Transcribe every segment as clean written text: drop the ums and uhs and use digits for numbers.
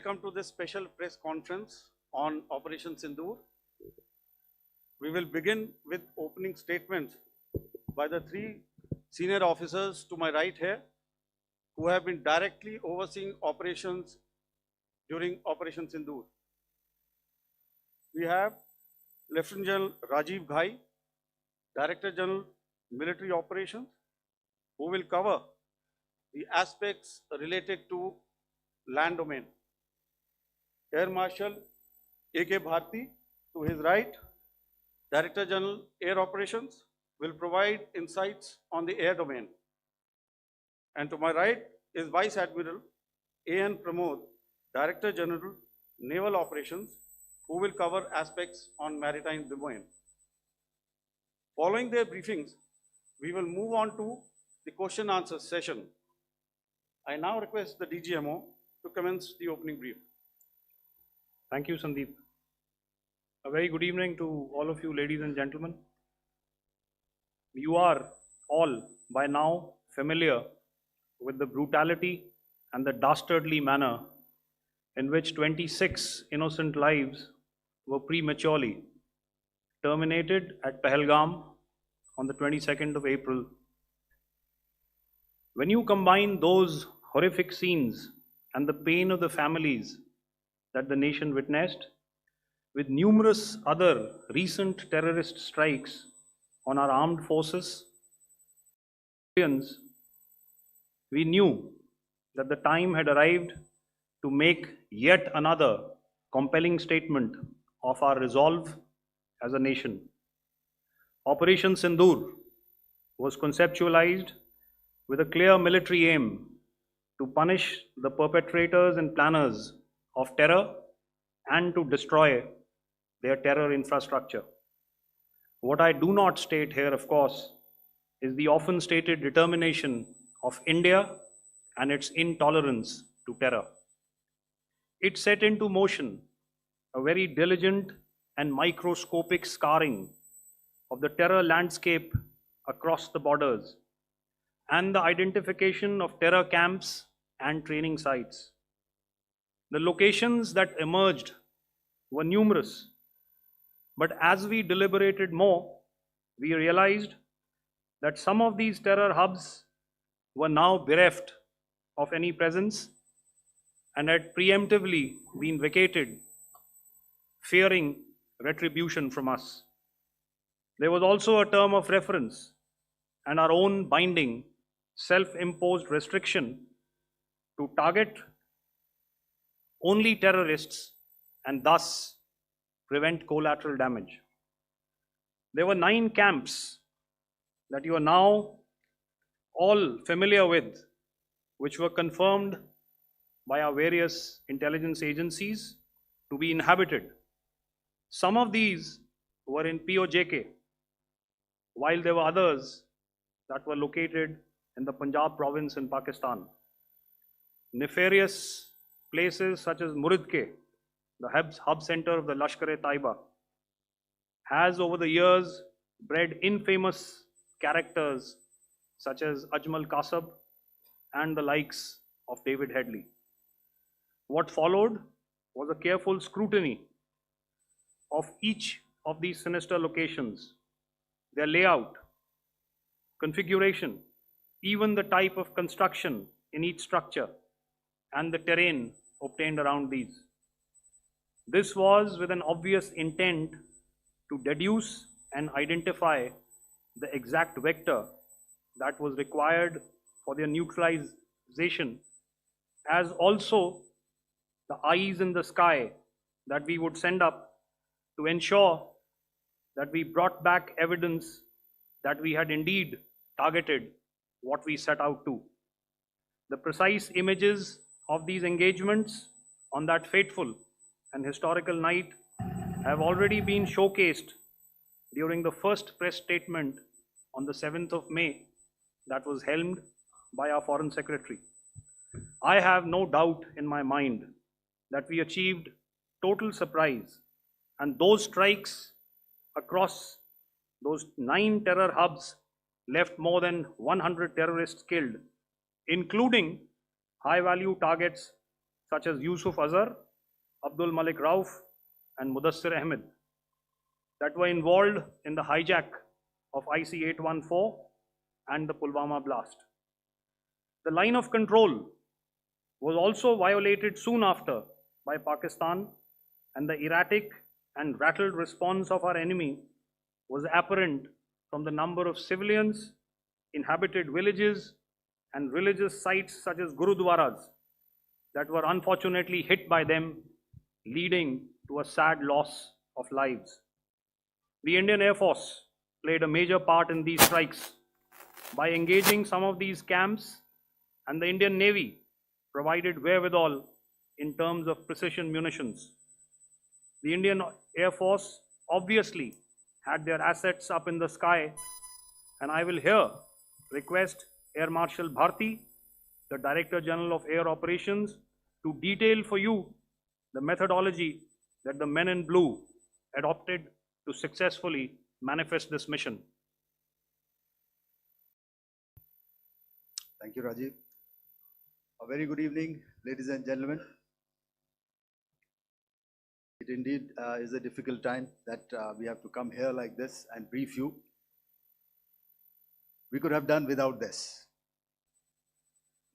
welcome to this special press conference on Operation Sindoor. We will begin with opening statements by the three senior officers to my right here, who have been directly overseeing operations during Operation Sindoor. We have Lieutenant General 𝐂𝐫𝐞𝐬𝐬, Director General Military Operations, who will cover the aspects related to land domain. Air Marshal 𝐾𝐫𝐞𝐬𝐬 to his right, Director General Air Operations, will provide insights on the air domain. And to my right is Vice Admiral A.N. Pramod, Director General Naval Operations, who will cover aspects on maritime domain. Following their briefings, we will move on to the question answer session. I now request the DGMO to commence the opening brief. Thank you, Sandeep. A very good evening to all of you, ladies and gentlemen. You are all by now familiar with the brutality and the dastardly manner in which 26 innocent lives were prematurely terminated at Pahalgam on the 22nd of April. When you combine those horrific scenes and the pain of the families that the nation witnessed with numerous other recent terrorist strikes on our armed forces, we knew that the time had arrived to make yet another compelling statement of our resolve as a nation. Operation Sindoor was conceptualized with a clear military aim to punish the perpetrators and planners of terror and to destroy their terror infrastructure. What I do not state here, of course, is the often stated determination of India and its intolerance to terror. It set into motion a very diligent and microscopic scarring of the terror landscape across the borders and the identification of terror camps and training sites. The locations that emerged were numerous, but as we deliberated more, we realized that some of these terror hubs were now bereft of any presence and had preemptively been vacated, fearing retribution from us. There was also a term of reference and our own binding, self-imposed restriction to target only terrorists and thus prevent collateral damage. There were 9 camps that you are now all familiar with, which were confirmed by our various intelligence agencies to be inhabited. Some of these were in POJK, while there were others that were located in the Punjab province in Pakistan. Nefarious places such as Muridke, the hub center of the Lashkar-e-Taiba, has over the years bred infamous characters such as Ajmal Kasab and the likes of David Headley. What followed was a careful scrutiny of each of these sinister locations, their layout, configuration, even the type of construction in each structure, and the terrain obtained around these. This was with an obvious intent to deduce and identify the exact vector that was required for their neutralization, as also the eyes in the sky that we would send up to ensure that we brought back evidence that we had indeed targeted what we set out to. The precise images of these engagements on that fateful and historical night have already been showcased during the first press statement on the 7th of May that was helmed by our Foreign Secretary. I have no doubt in my mind that we achieved total surprise, and those strikes across those 9 terror hubs left more than 100 terrorists killed, including high-value targets such as Yusuf Azhar, Abdul Malik Rauf, and Mudassir Ahmed that were involved in the hijack of IC-814 and the Pulwama blast. The line of control was also violated soon after by Pakistan, and the erratic and rattled response of our enemy was apparent from the number of civilians, inhabited villages, and religious sites such as Gurudwaras that were unfortunately hit by them, leading to a sad loss of lives. The Indian Air Force played a major part in these strikes by engaging some of these camps, and the Indian Navy provided wherewithal in terms of precision munitions. The Indian Air Force obviously had their assets up in the sky, and I will here request Air Marshal Bharti, the Director General of Air Operations, to detail for you the methodology that the men in blue adopted to successfully manifest this mission. Thank you, Rajiv. A very good evening, ladies and gentlemen. It indeed is a difficult time that we have to come here like this and brief you. We could have done without this,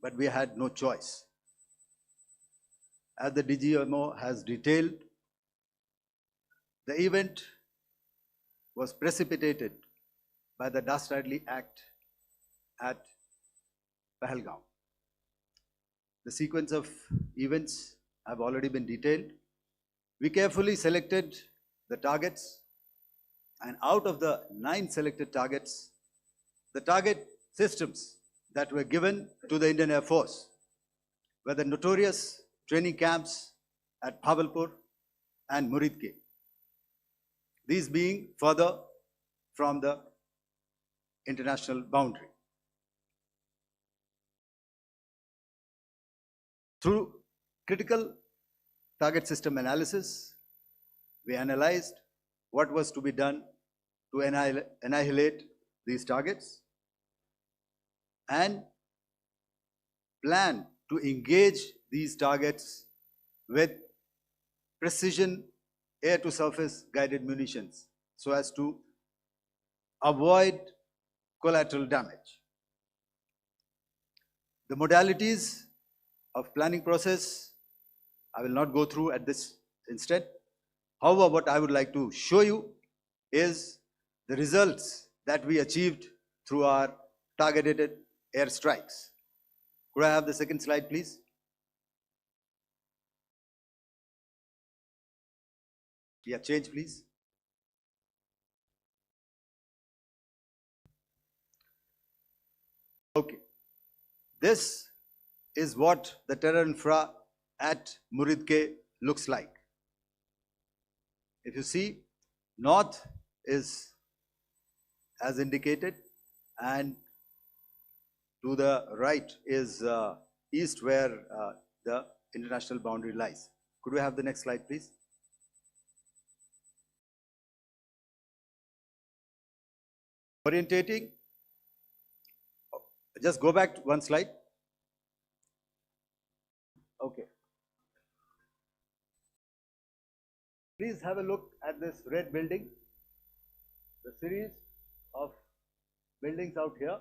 but we had no choice. As the DGMO has detailed, the event was precipitated by the dastardly act at Pahalgam. The sequence of events have already been detailed. We carefully selected the targets, and out of the 9 selected targets, the target systems that were given to the Indian Air Force were the notorious training camps at Bhavalpur and Muridke, these being further from the international boundary. Through critical target system analysis, we analyzed what was to be done to annihilate these targets and plan to engage these targets with precision air-to-surface guided munitions so as to avoid collateral damage. The modalities of planning process I will not go through at this instant. However, what I would like to show you is the results that we achieved through our targeted airstrikes. Could I have the second slide, please? Yeah, change, please. Okay. This is what the terror infra at Muridke looks like. If you see, north is as indicated, and to the right is east, where the international boundary lies. Could we have the next slide, please? Orientating. Just go back to one slide. Okay. Please have a look at this red building, the series of buildings out here,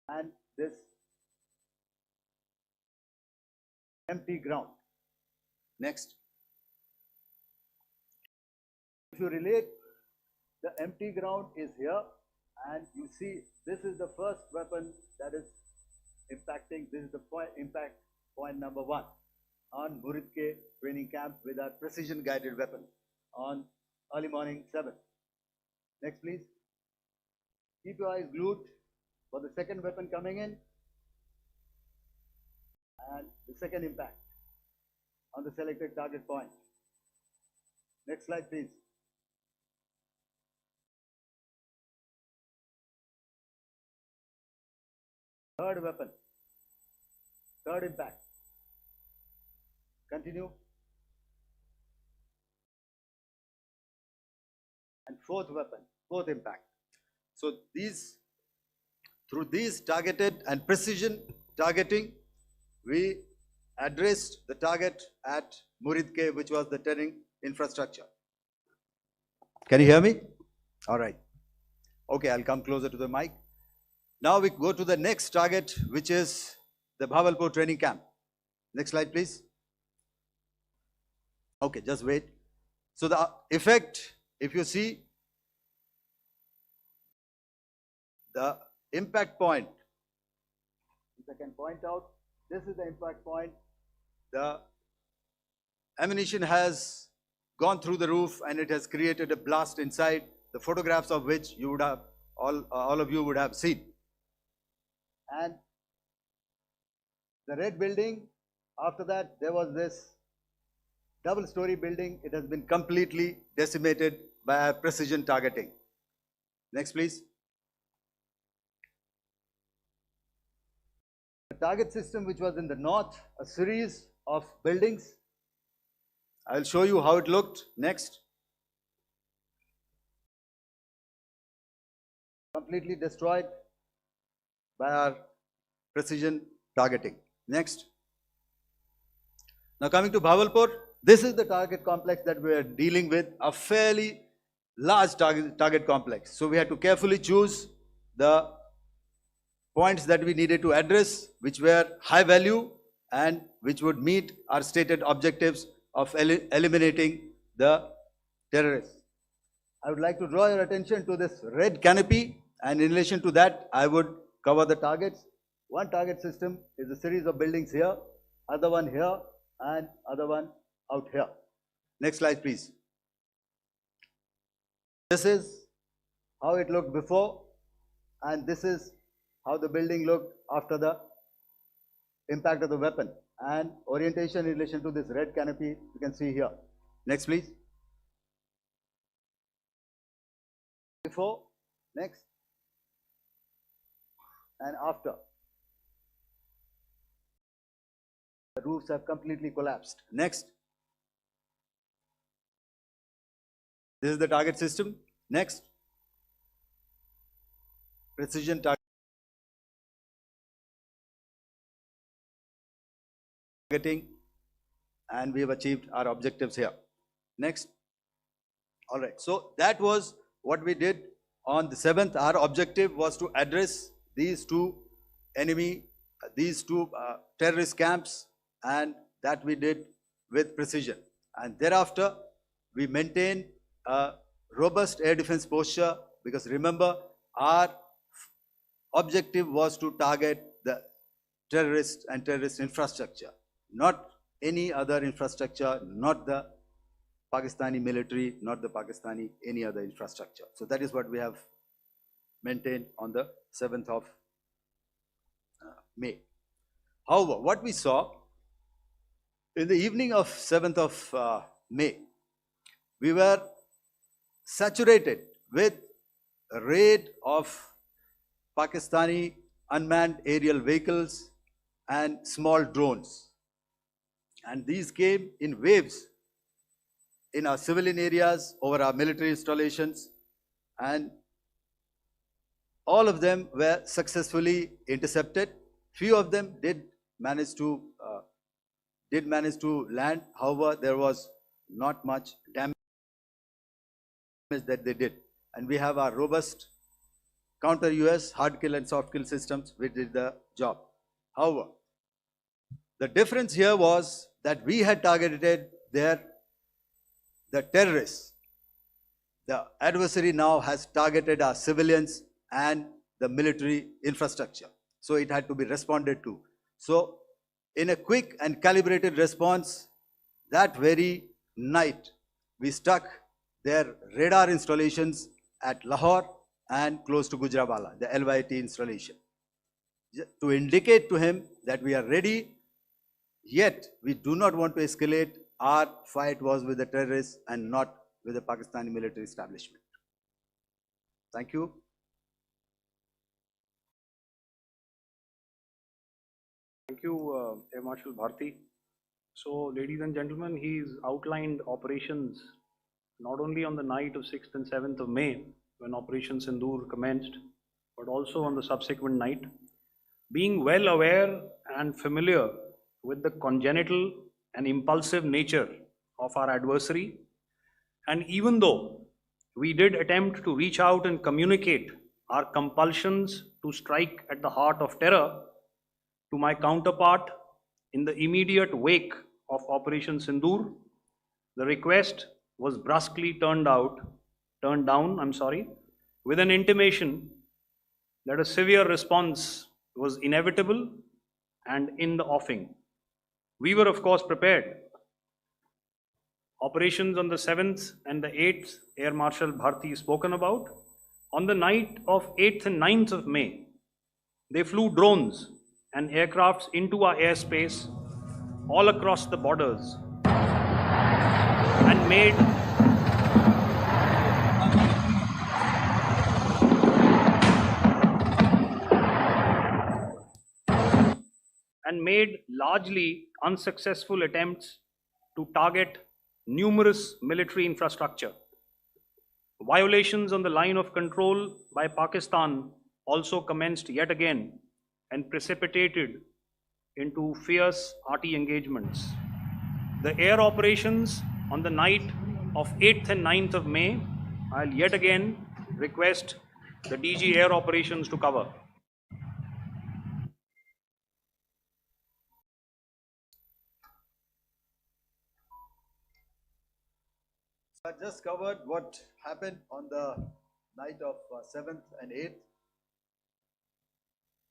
and this empty ground. Next. If you relate, the empty ground is here, and you see this is the first weapon that is impacting. This is the impact point number 1 on Muridke training camp with our precision guided weapon on early morning 7. Next, please. Keep your eyes glued for the second weapon coming in and the second impact on the selected target point. Next slide, please. Third weapon, third impact. Continue. And fourth weapon, fourth impact. So these, through these targeted and precision targeting, we addressed the target at Muridke, which was the turning infrastructure. Can you hear me? All right. Okay, I'll come closer to the mic. Now we go to the next target, which is the Bhavalpur training camp. Next slide, please. Okay, just wait. So the effect, if you see, the impact point, if I can point out, this is the impact point. The ammunition has gone through the roof and it has created a blast inside, the photographs of which you would have, all of you would have seen. And the red building, after that there was this double-story building. It has been completely decimated by precision targeting. Next, please. The target system, which was in the north, a series of buildings. I will show you how it looked. Next. Completely destroyed by our precision targeting. Next. Now coming to Bhavalpur, this is the target complex that we are dealing with, a fairly large target complex. So we had to carefully choose the points that we needed to address, which were high value and which would meet our stated objectives of eliminating the terrorists. I would like to draw your attention to this red canopy, and in relation to that, I would cover the targets. One target system is a series of buildings here, other one here, and other one out here. Next slide, please. This is how it looked before, and this is how the building looked after the impact of the weapon. And orientation in relation to this red canopy, you can see here. Next, please. Before, next, and after. The roofs have completely collapsed. Next. This is the target system. Next. Precision targeting, and we have achieved our objectives here. Next. All right. So that was what we did on the 7th. Our objective was to address these two terrorist camps, and that we did with precision. And thereafter, we maintained a robust air defense posture, because remember, our objective was to target the terrorists and terrorist infrastructure, not any other infrastructure, not the Pakistani military, not the Pakistani any other infrastructure. So that is what we have maintained on the 7th of May. However, what we saw in the evening of 7th of May, we were saturated with a raid of Pakistani unmanned aerial vehicles and small drones. And these came in waves in our civilian areas, over our military installations, and all of them were successfully intercepted. Few of them did manage to land. However, there was not much damage that they did. And we have our robust counter-US hard kill and soft kill systems which did the job. However, the difference here was that we had targeted the terrorists. The adversary now has targeted our civilians and the military infrastructure. So it had to be responded to. So in a quick and calibrated response, that very night, we struck their radar installations at Lahore and close to Gujranwala, the LYT installation, to indicate to him that we are ready, yet we do not want to escalate. Our fight was with the terrorists and not with the Pakistani military establishment. Thank you. Thank you, Air Marshal Bharti. So, ladies and gentlemen, he's outlined operations not only on the night of 6th and 7th of May, when Operation Sindoor commenced, but also on the subsequent night. Being well aware and familiar with the congenital and impulsive nature of our adversary, and even though we did attempt to reach out and communicate our compulsions to strike at the heart of terror to my counterpart in the immediate wake of Operation Sindoor, the request was brusquely turned down, with an intimation that a severe response was inevitable and in the offing. We were, of course, prepared. Operations on the 7th and the 8th, Air Marshal Bharti spoken about. On the night of 8th and 9th of May, they flew drones and aircrafts into our airspace all across the borders and made largely unsuccessful attempts to target numerous military infrastructure. Violations on the line of control by Pakistan also commenced yet again and precipitated into fierce arty engagements. The air operations on the night of 8th and 9th of May, I'll yet again request the DG Air Operations to cover. I just covered what happened on the night of 7th and 8th.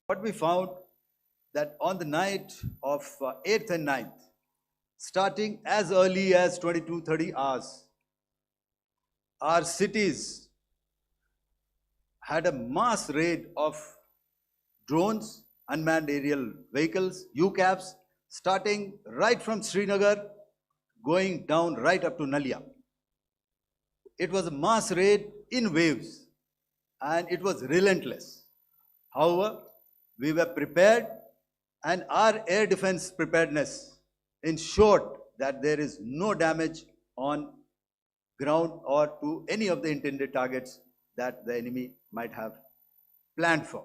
What we found that on the night of 8th and 9th, starting as early as 22:30 hours, our cities had a mass raid of drones, unmanned aerial vehicles, UCAVs, starting right from Srinagar, going down right up to Nalia. It was a mass raid in waves and it was relentless. However, we were prepared and our air defense preparedness ensured that there is no damage on ground or to any of the intended targets that the enemy might have planned for.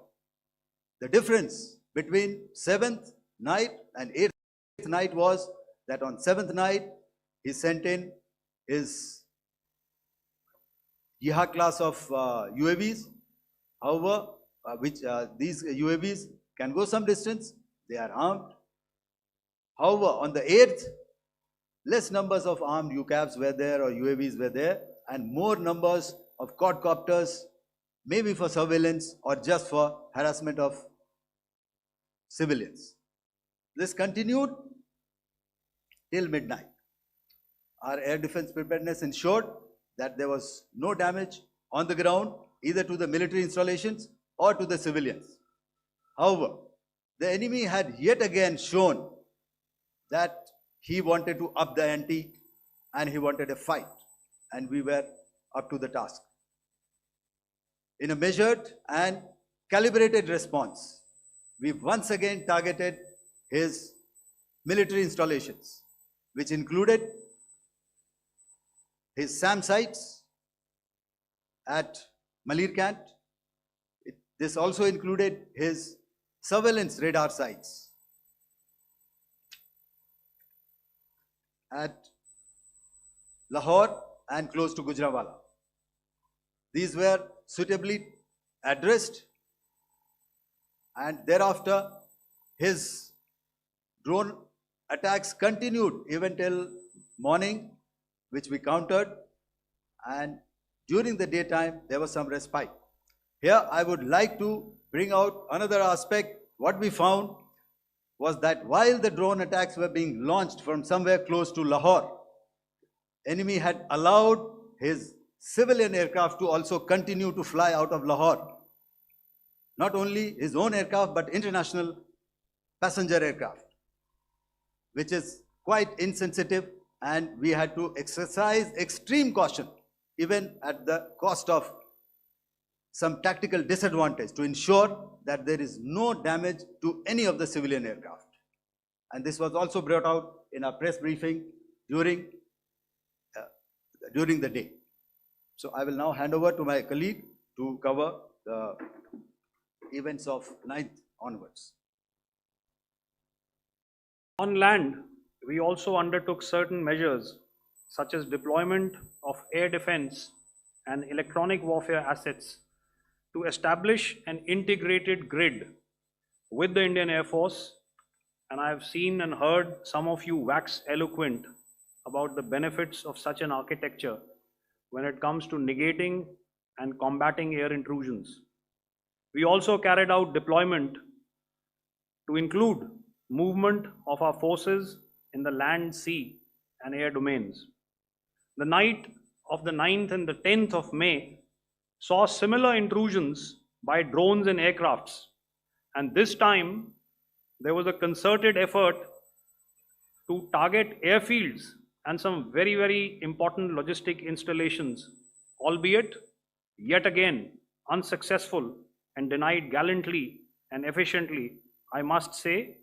The difference between 7th night and 8th night was that on 7th night, he sent in his Yeha class of UAVs, however, these UAVs can go some distance, they are armed. However, on the 8th, less numbers of armed UCAVs were there or UAVs were there, and more numbers of quadcopters, maybe for surveillance or just for harassment of civilians. This continued till midnight. Our air defense preparedness ensured that there was no damage on the ground, either to the military installations or to the civilians. However, the enemy had yet again shown that he wanted to up the ante and he wanted a fight, and we were up to the task. In a measured and calibrated response, we once again targeted his military installations, which included his SAM sites at Malirkant. This also included his surveillance radar sites at Lahore and close to Gujranwala. These were suitably addressed, and thereafter his drone attacks continued even till morning, which we countered, and during the daytime there was some respite. Here I would like to bring out another aspect. What we found was that while the drone attacks were being launched from somewhere close to Lahore, enemy had allowed his civilian aircraft to also continue to fly out of Lahore. Not only his own aircraft, but international passenger aircraft, which is quite insensitive, and we had to exercise extreme caution, even at the cost of some tactical disadvantage, to ensure that there is no damage to any of the civilian aircraft. And this was also brought out in our press briefing during the day. So I will now hand over to my colleague to cover the events of 9th onwards. On land, we also undertook certain measures such as deployment of air defense and electronic warfare assets to establish an integrated grid with the Indian Air Force, and I have seen and heard some of you wax eloquent about the benefits of such an architecture when it comes to negating and combating air intrusions. We also carried out deployment to include movement of our forces in the land, sea, and air domains. The night of the 9th and the 10th of May saw similar intrusions by drones and aircrafts, and this time there was a concerted effort to target airfields and some very, very important logistic installations, albeit yet again unsuccessful and denied gallantly and efficiently, I must say,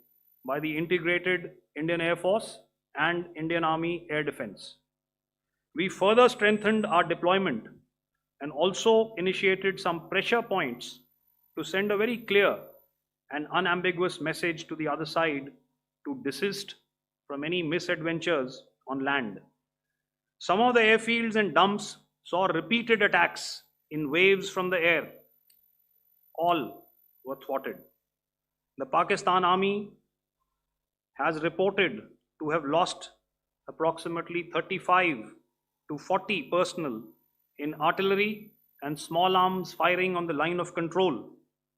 by the integrated Indian Air Force and Indian Army Air Defense. We further strengthened our deployment and also initiated some pressure points to send a very clear and unambiguous message to the other side to desist from any misadventures on land. Some of the airfields and dumps saw repeated attacks in waves from the air. All were thwarted. The Pakistan Army has reported to have lost approximately 35 to 40 personnel in artillery and small arms firing on the line of control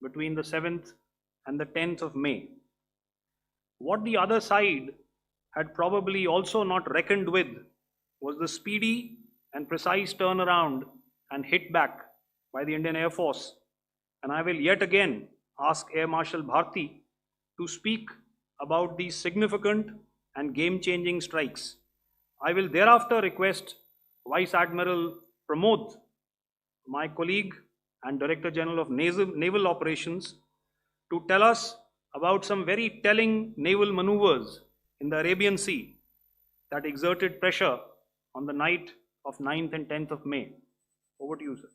between the 7th and the 10th of May. What the other side had probably also not reckoned with was the speedy and precise turnaround and hit back by the Indian Air Force. And I will yet again ask Air Marshal Bharti to speak about these significant and game-changing strikes. I will thereafter request Vice Admiral Pramod, my colleague and Director General of Naval Operations, to tell us about some very telling naval maneuvers in the Arabian Sea that exerted pressure on the night of 9th and 10th of May. Over to you, sir.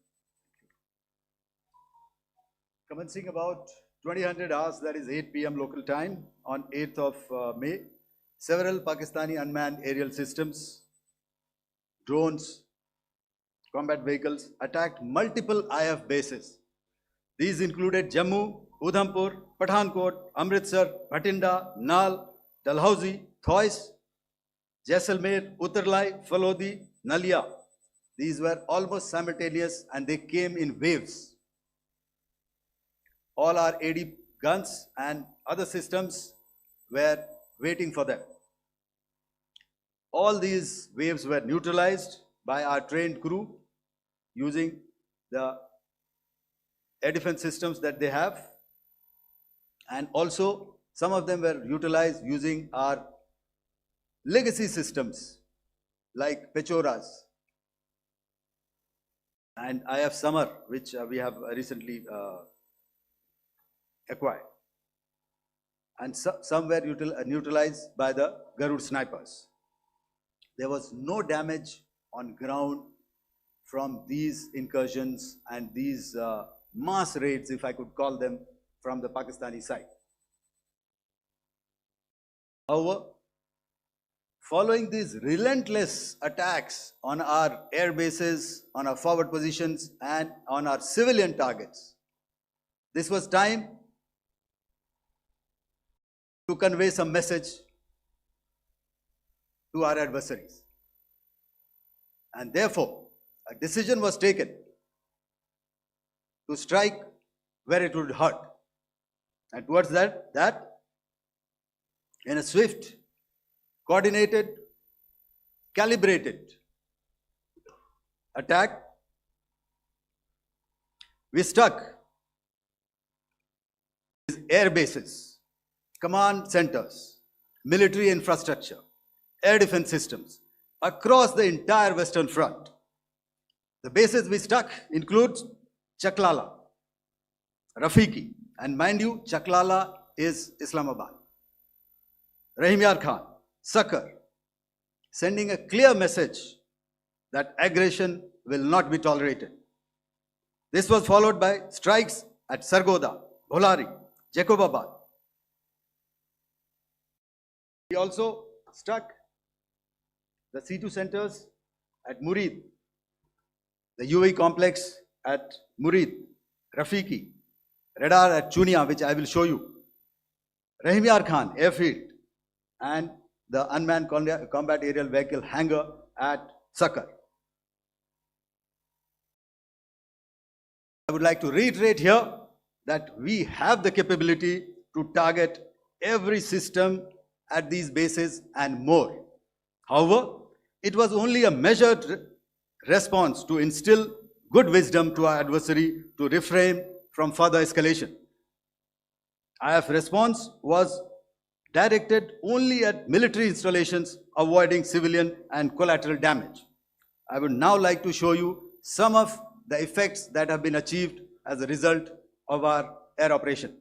Commencing about 2000 hours, that is 8 p.m. local time, on 8th of May, several Pakistani unmanned aerial systems, drones, combat vehicles attacked multiple IF bases. These included Jammu, Udhampur, Pathankot, Amritsar, Bhatinda, Nal, Dalhousie, Thois, Jaisalmer, Uttarlai, Falodi, Nalia. These were almost simultaneous and they came in waves. All our AD guns and other systems were waiting for them. All these waves were neutralized by our trained crew using the air defense systems that they have, and also some of them were utilized using our legacy systems like Pechoras and IF Summer, which we have recently acquired, and some were neutralized by the Garud snipers. There was no damage on ground from these incursions and these mass raids, if I could call them, from the Pakistani side. However, following these relentless attacks on our air bases, on our forward positions, and on our civilian targets, this was time to convey some message to our adversaries. And therefore, a decision was taken to strike where it would hurt. And towards that in a swift, coordinated, calibrated attack, we struck air bases, command centers, military infrastructure, air defense systems across the entire Western Front. The bases we struck include Chaklala, Rafiki, and mind you, Chaklala is Islamabad, Rahim Yar Khan, Sakar, sending a clear message that aggression will not be tolerated. This was followed by strikes at Sargoda, Bholari, Jacobabad. We also struck the C2 centers at Murid, the UAE complex at Murid, Rafiki, radar at Chunia, which I will show you, Rahim Yar Khan airfield, and the unmanned combat aerial vehicle hangar at Sakar. I would like to reiterate here that we have the capability to target every system at these bases and more. However, it was only a measured response to instill good wisdom to our adversary to refrain from further escalation. IF response was directed only at military installations, avoiding civilian and collateral damage. I would now like to show you some of the effects that have been achieved as a result of our air operation.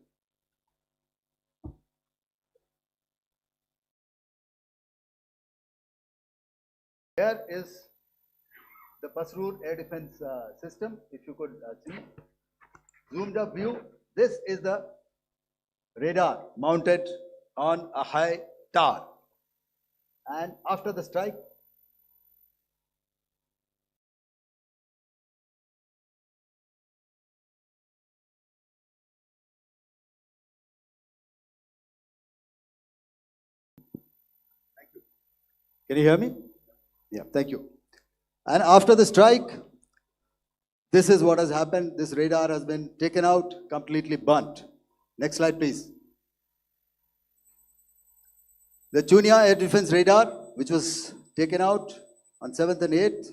Here is the Pasroor air defense system. If you could see, zoomed up view. This is the radar mounted on a high tower. And after the strike, can you hear me? Yeah, thank you. And after the strike, this is what has happened. This radar has been taken out, completely burnt. Next slide, please. The Chunia air defense radar, which was taken out on 7th and 8th.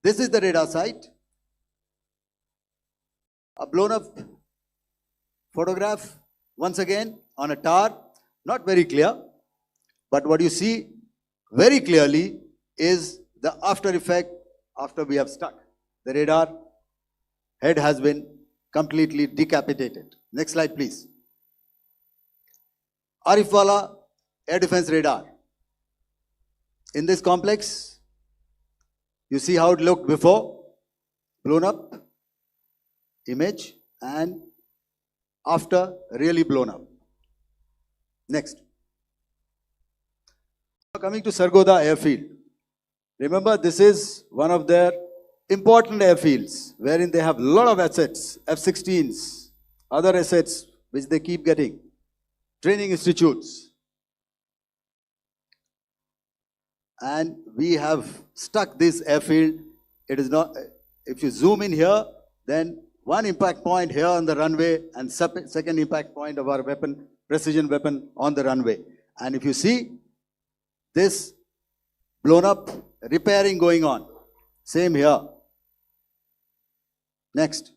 This is the radar site. A blown up photograph, once again, on a tower. Not very clear, but what you see very clearly is the after effect after we have stuck. The radar head has been completely decapitated. Next slide, please. Arifwala air defense radar. In this complex, you see how it looked before, blown up image, and after really blown up. Next. Coming to Sargodha airfield. Remember, this is one of their important airfields wherein they have a lot of assets, F-16s, other assets which they keep getting, training institutes. And we have stuck this airfield. It is not, if you zoom in here, then one impact point here on the runway and second impact point of our weapon, precision weapon on the runway. And if you see this blown up, repairing going on. Same here. Next.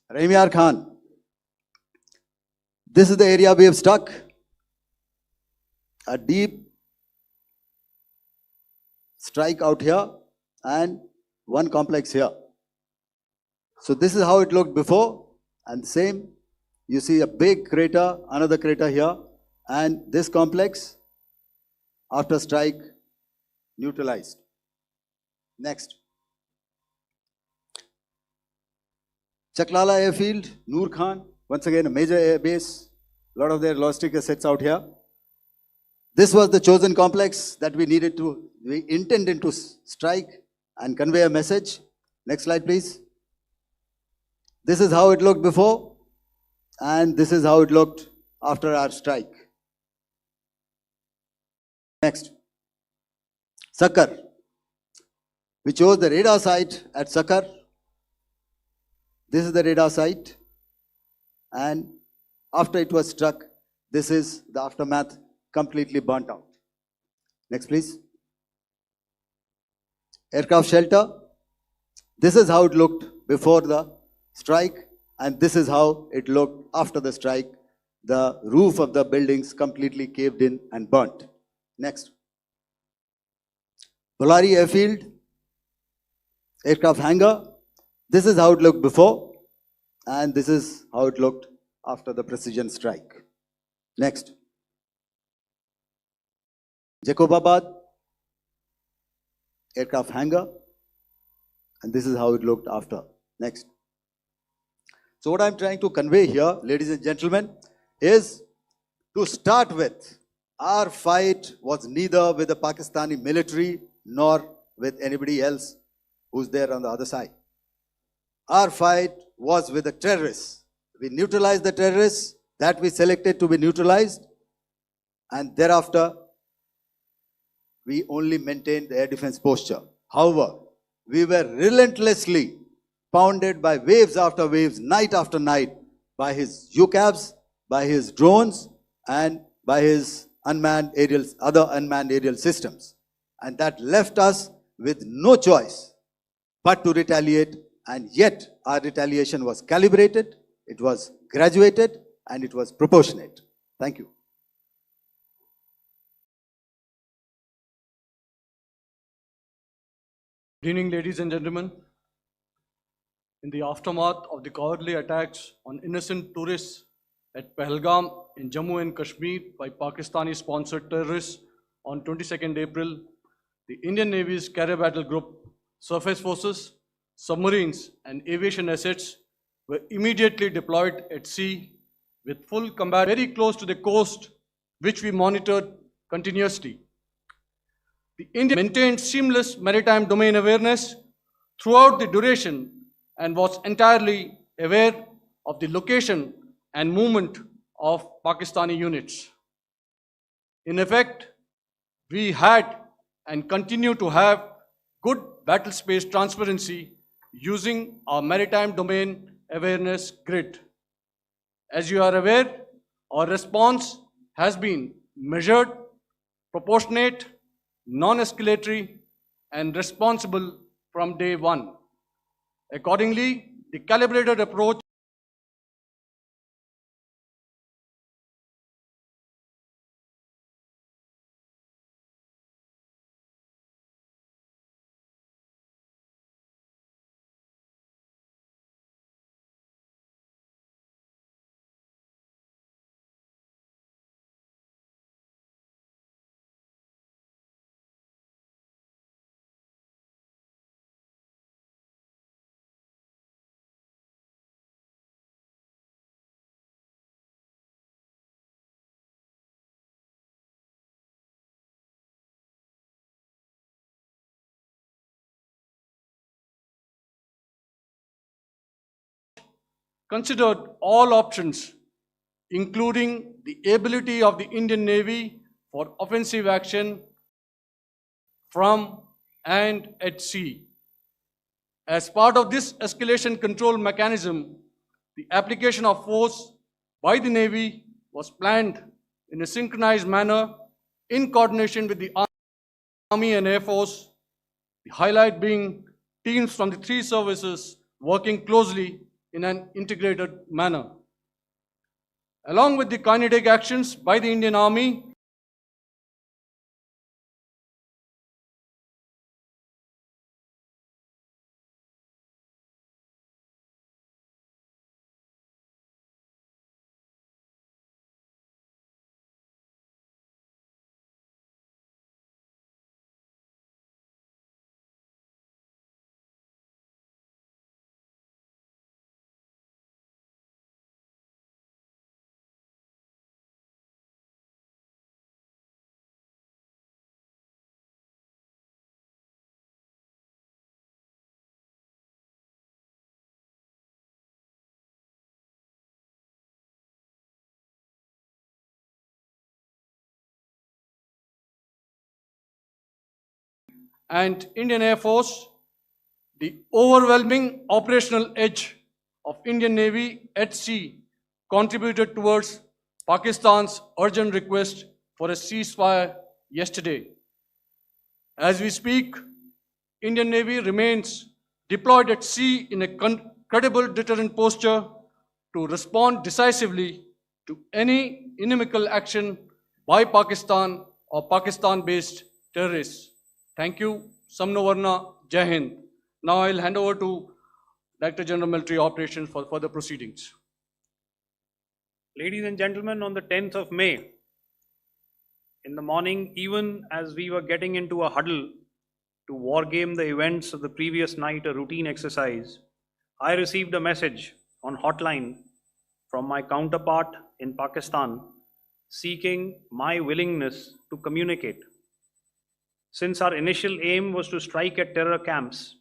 Rahim Yar Khan. This is the area we have stuck. A deep strike out here and one complex here. So this is how it looked before, and same. You see a big crater, another crater here, and this complex after strike neutralized. Next. Chaklala airfield, Noor Khan, once again a major air base, a lot of their logistic assets out here. This was the chosen complex that we intended to strike and convey a message. Next slide, please. This is how it looked before, and this is how it looked after our strike. Next. Sakar. We chose the radar site at Sakar. This is the radar site, and after it was struck, this is the aftermath, completely burnt out. Next, please. Aircraft shelter. This is how it looked before the strike, and this is how it looked after the strike. The roof of the buildings completely caved in and burnt. Next. Bolari airfield, aircraft hangar. This is how it looked before, and this is how it looked after the precision strike. Next. Jacobabad, aircraft hangar, and this is how it looked after. Next. So what I'm trying to convey here, ladies and gentlemen, is to start with, Our fight was neither with the Pakistani military nor with anybody else who's there on the other side. Our fight was with the terrorists. We neutralized the terrorists that we selected to be neutralized, and thereafter we only maintained the air defense posture. However, we were relentlessly pounded by waves after waves, night after night, by his UCAVs, by his drones, and by his other unmanned aerial systems. And that left us with no choice but to retaliate, and yet our retaliation was calibrated, it was graduated, and it was proportionate. Thank you. Good evening, ladies and gentlemen. In the aftermath of the cowardly attacks on innocent tourists at Pahalgam in Jammu and Kashmir by Pakistani-sponsored terrorists on 22nd April, the Indian Navy's carrier battle group, surface forces, submarines, and aviation assets were immediately deployed at sea with full combat very close to the coast, which we monitored continuously. The India maintained seamless maritime domain awareness throughout the duration and was entirely aware of the location and movement of Pakistani units. In effect, we had and continue to have good battle space transparency using our maritime domain awareness grid. As you are aware, our response has been measured, proportionate, non-escalatory, and responsible from day one. Accordingly, the calibrated approach considered all options, including the ability of the Indian Navy for offensive action from and at sea. As part of this escalation control mechanism, the application of force by the Navy was planned in a synchronized manner in coordination with the Army and Air Force, the highlight being teams from the three services working closely in an integrated manner. Along with the kinetic actions by the Indian Army, and Indian Air Force, the overwhelming operational edge of Indian Navy at sea contributed towards Pakistan's urgent request for a ceasefire yesterday. As we speak, Indian Navy remains deployed at sea in a credible deterrent posture to respond decisively to any inimical action by Pakistan or Pakistan-based terrorists. Thank you. Samno Varna, Jai Hind. Now I'll hand over to Director General Military Operations for further proceedings. Ladies and gentlemen, on the 10th of May, in the morning, even as we were getting into a huddle to wargame the events of the previous night, a routine exercise, I received a message on hotline from my counterpart in Pakistan seeking my willingness to communicate. Since our initial aim was to strike at terror camps,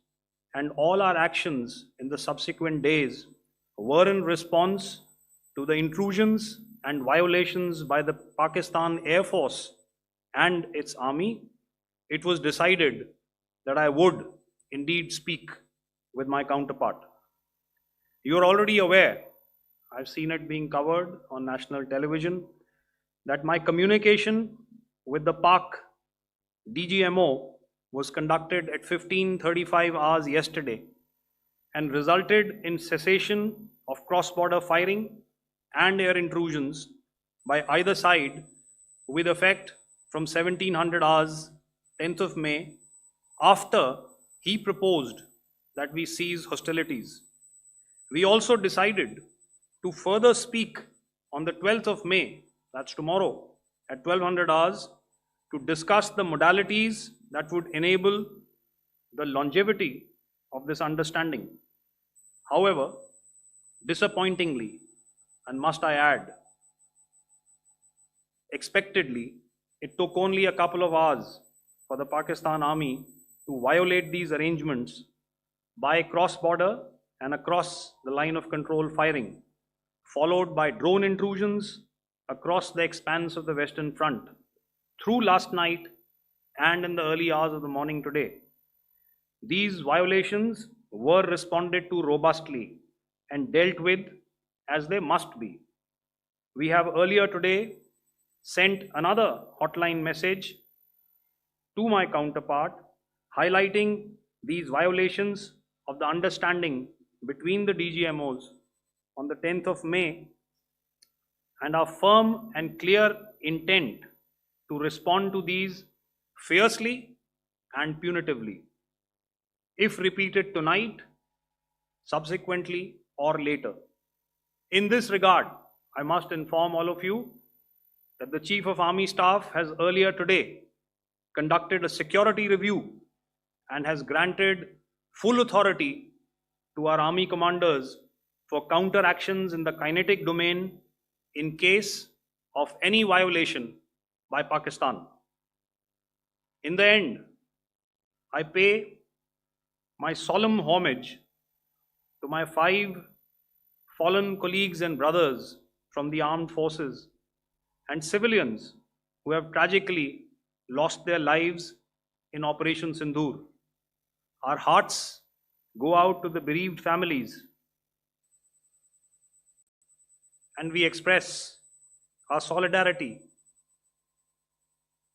and all our actions in the subsequent days were in response to the intrusions and violations by the Pakistan Air Force and its army, it was decided that I would indeed speak with my counterpart. You are already aware, I've seen it being covered on national television, that my communication with the Pak DGMO was conducted at 15:35 hours yesterday and resulted in cessation of cross-border firing and air intrusions by either side with effect from 1700 hours 10th of May, after he proposed that we cease hostilities. We also decided to further speak on the 12th of May, that's tomorrow, at 1200 hours, to discuss the modalities that would enable the longevity of this understanding. However, disappointingly, and must I add, expectedly, it took only a couple of hours for the Pakistan Army to violate these arrangements by cross-border and across the line of control firing, followed by drone intrusions across the expanse of the Western Front through last night and in the early hours of the morning today. These violations were responded to robustly and dealt with as they must be. We have earlier today sent another hotline message to my counterpart highlighting these violations of the understanding between the DGMOs on the 10th of May and our firm and clear intent to respond to these fiercely and punitively, if repeated tonight, subsequently, or later. In this regard, I must inform all of you that the Chief of Army Staff has earlier today conducted a security review and has granted full authority to our Army commanders for counter actions in the kinetic domain in case of any violation by Pakistan. In the end, I pay my solemn homage to my 5 fallen colleagues and brothers from the armed forces and civilians who have tragically lost their lives in Operation Sindoor. Our hearts go out to the bereaved families, and we express our solidarity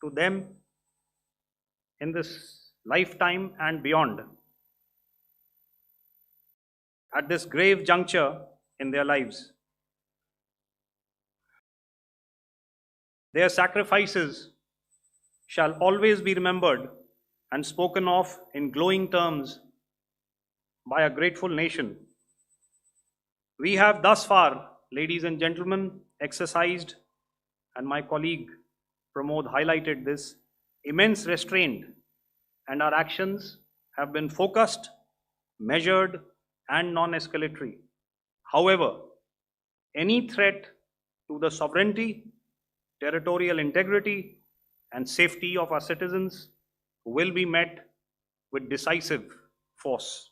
to them in this lifetime and beyond, at this grave juncture in their lives. Their sacrifices shall always be remembered and spoken of in glowing terms by a grateful nation. We have thus far, ladies and gentlemen, exercised, and my colleague Pramod highlighted this, immense restraint, and our actions have been focused, measured, and non-escalatory. However, any threat to the sovereignty, territorial integrity, and safety of our citizens will be met with decisive force.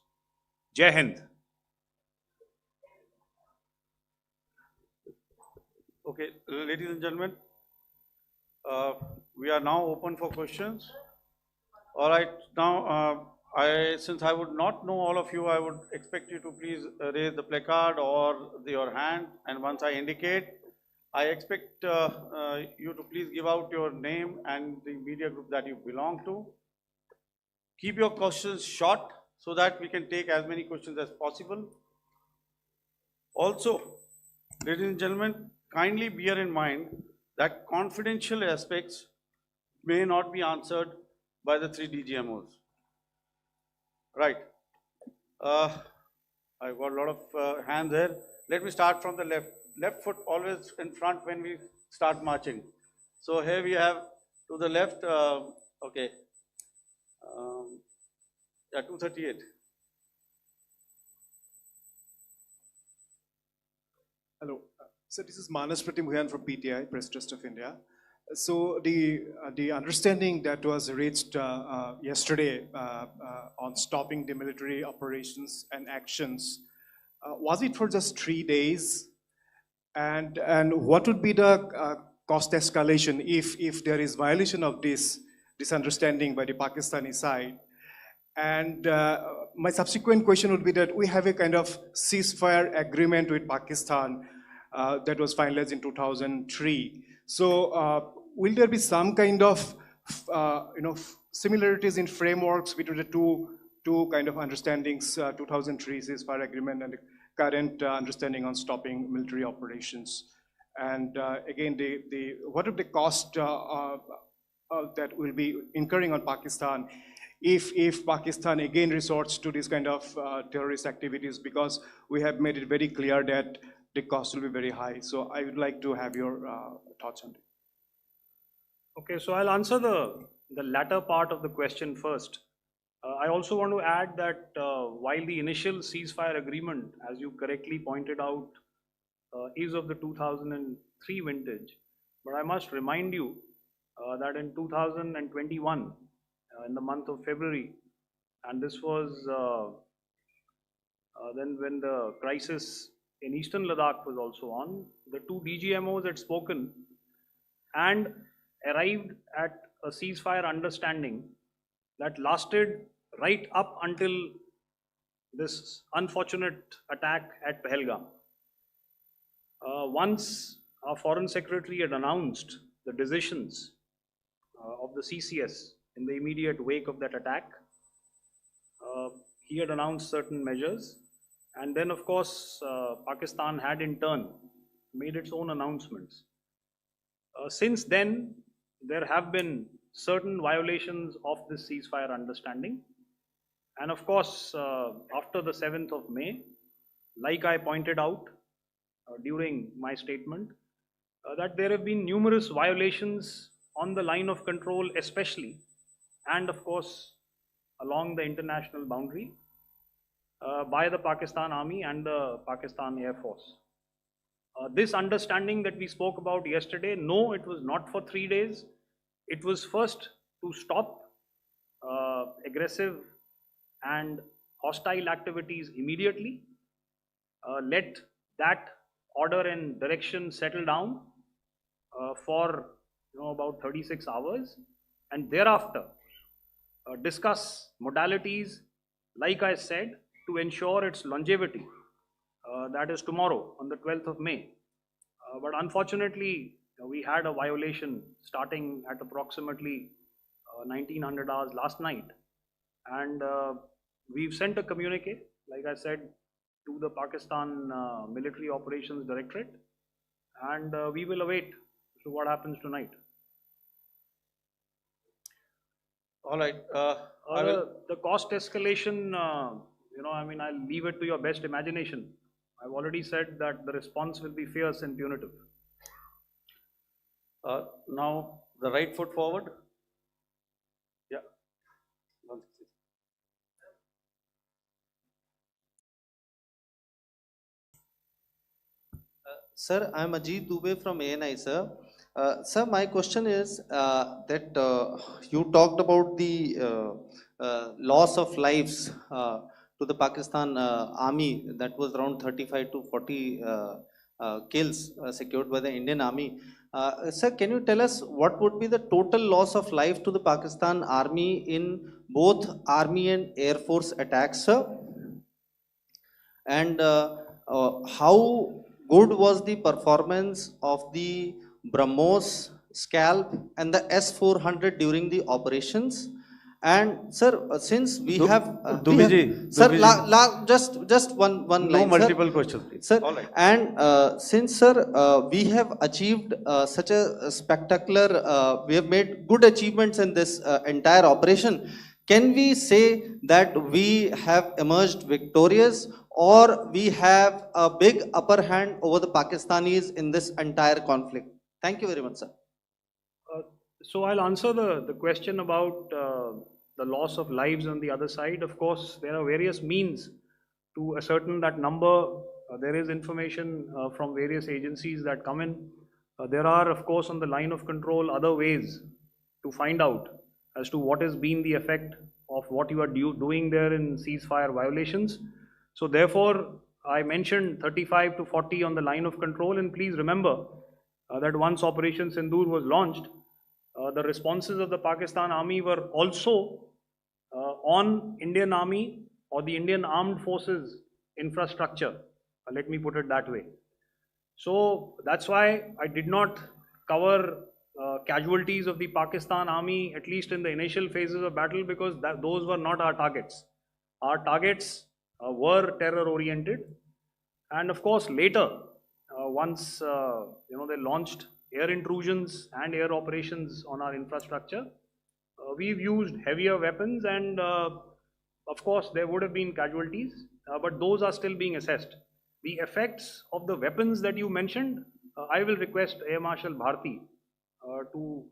Jai Hind. Okay, ladies and gentlemen, we are now open for questions. All right, now since I would not know all of you, I would expect you to please raise the placard or your hand, and once I indicate, I expect you to please give out your name and the media group that you belong to. Keep your questions short so that we can take as many questions as possible. Also, ladies and gentlemen, kindly bear in mind that confidential aspects may not be answered by the 3 DGMOs. Right. I've got a lot of hands there. Let me start from the left. Left foot always in front when we start marching. So here we have to the left, okay, yeah, 238. Hello, So this is Manas Pratimhuyan from PTI, Press Trust of India. So the understanding that was reached yesterday on stopping the military operations and actions, was it for just 3 days? And what would be the cost escalation if there is violation of this understanding by the Pakistani side? And my subsequent question would be that we have a kind of ceasefire agreement with Pakistan that was finalized in 2003. So will there be some kind of similarities in frameworks between the two kind of understandings, 2003 ceasefire agreement and the current understanding on stopping military operations? And again, what are the cost that will be incurring on Pakistan if Pakistan again resorts to this kind of terrorist activities, because we have made it very clear that the cost will be very high. So I would like to have your thoughts on it. Okay, so I'll answer the latter part of the question first. I also want to add that while the initial ceasefire agreement, as you correctly pointed out, is of the 2003 vintage, but I must remind you that in 2021, in the month of February, and this was then when the crisis in Eastern Ladakh was also on, the two DGMOs had spoken and arrived at a ceasefire understanding that lasted right up until this unfortunate attack at Pahalgam. Once our Foreign Secretary had announced the decisions of the CCS in the immediate wake of that attack, he had announced certain measures, and then of course Pakistan had in turn made its own announcements. Since then, there have been certain violations of this ceasefire understanding, and of course after the 7th of May, like I pointed out during my statement, that there have been numerous violations on the line of control especially, and of course along the international boundary by the Pakistan Army and the Pakistan Air Force. This understanding that we spoke about yesterday, no, it was not for 3 days. It was first to stop aggressive and hostile activities immediately, let that order and direction settle down for about 36 hours, and thereafter discuss modalities, like I said, to ensure its longevity. That is tomorrow on the 12th of May. But unfortunately, we had a violation starting at approximately 1900 hours last night, and we've sent a communique, like I said, to the Pakistan Military Operations Directorate, and we will await to what happens tonight. All right. The cost escalation, I'll leave it to your best imagination. I've already said that the response will be fierce and punitive. Now, the right foot forward. Yeah. Sir, I am Ajit Dubey from ANI, sir. Sir, my question is that you talked about the loss of lives to the Pakistan army, that was around 35 to 40 kills secured by the Indian army. Sir, can you tell us what would be the total loss of life to the Pakistan army in both army and air force attacks, sir? And how good was the performance of the BrahMos, Scalp and the S-400 during the operations? And sir, since we have just one line, no multiple questions, please. Sir. All right. And since sir, we have achieved such a spectacular, we have made good achievements in this entire operation, can we say that we have emerged victorious, or we have a big upper hand over the Pakistanis in this entire conflict? Thank you very much, sir. So I'll answer the question about the loss of lives on the other side. Of course, there are various means to ascertain that number there is information from various agencies that come in. There are, of course, on the line of control, other ways to find out as to what has been the effect of what you are doing there in ceasefire violations. So therefore, I mentioned 35 to 40 on the line of control, and please remember that once Operation Sindoor was launched, the responses of the Pakistan Army were also on Indian Army or the Indian Armed Forces infrastructure. Let me put it that way. So that's why I did not cover casualties of the Pakistan Army, at least in the initial phases of battle, because those were not our targets. Our targets were terror oriented, and of course later, once they launched air intrusions and air operations on our infrastructure, we've used heavier weapons, and of course there would have been casualties, but those are still being assessed. The effects of the weapons that you mentioned, I will request Air Marshal Bharti to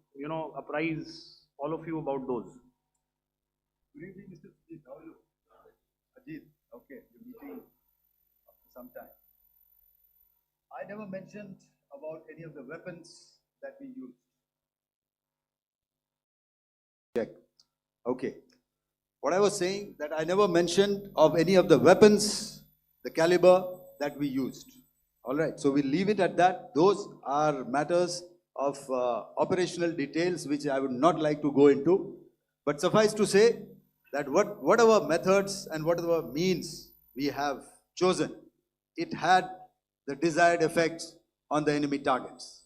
apprise all of you about those. Good evening, Mr. Ajit. How are you? Ajit, okay, you're meeting after some time. I never mentioned about any of the weapons that we used. Check. Okay. What I was saying, that I never mentioned of any of the weapons, the caliber that we used. All right, so we'll leave it at that. Those are matters of operational details which I would not like to go into. But suffice to say that whatever methods and whatever means we have chosen, it had the desired effects on the enemy targets.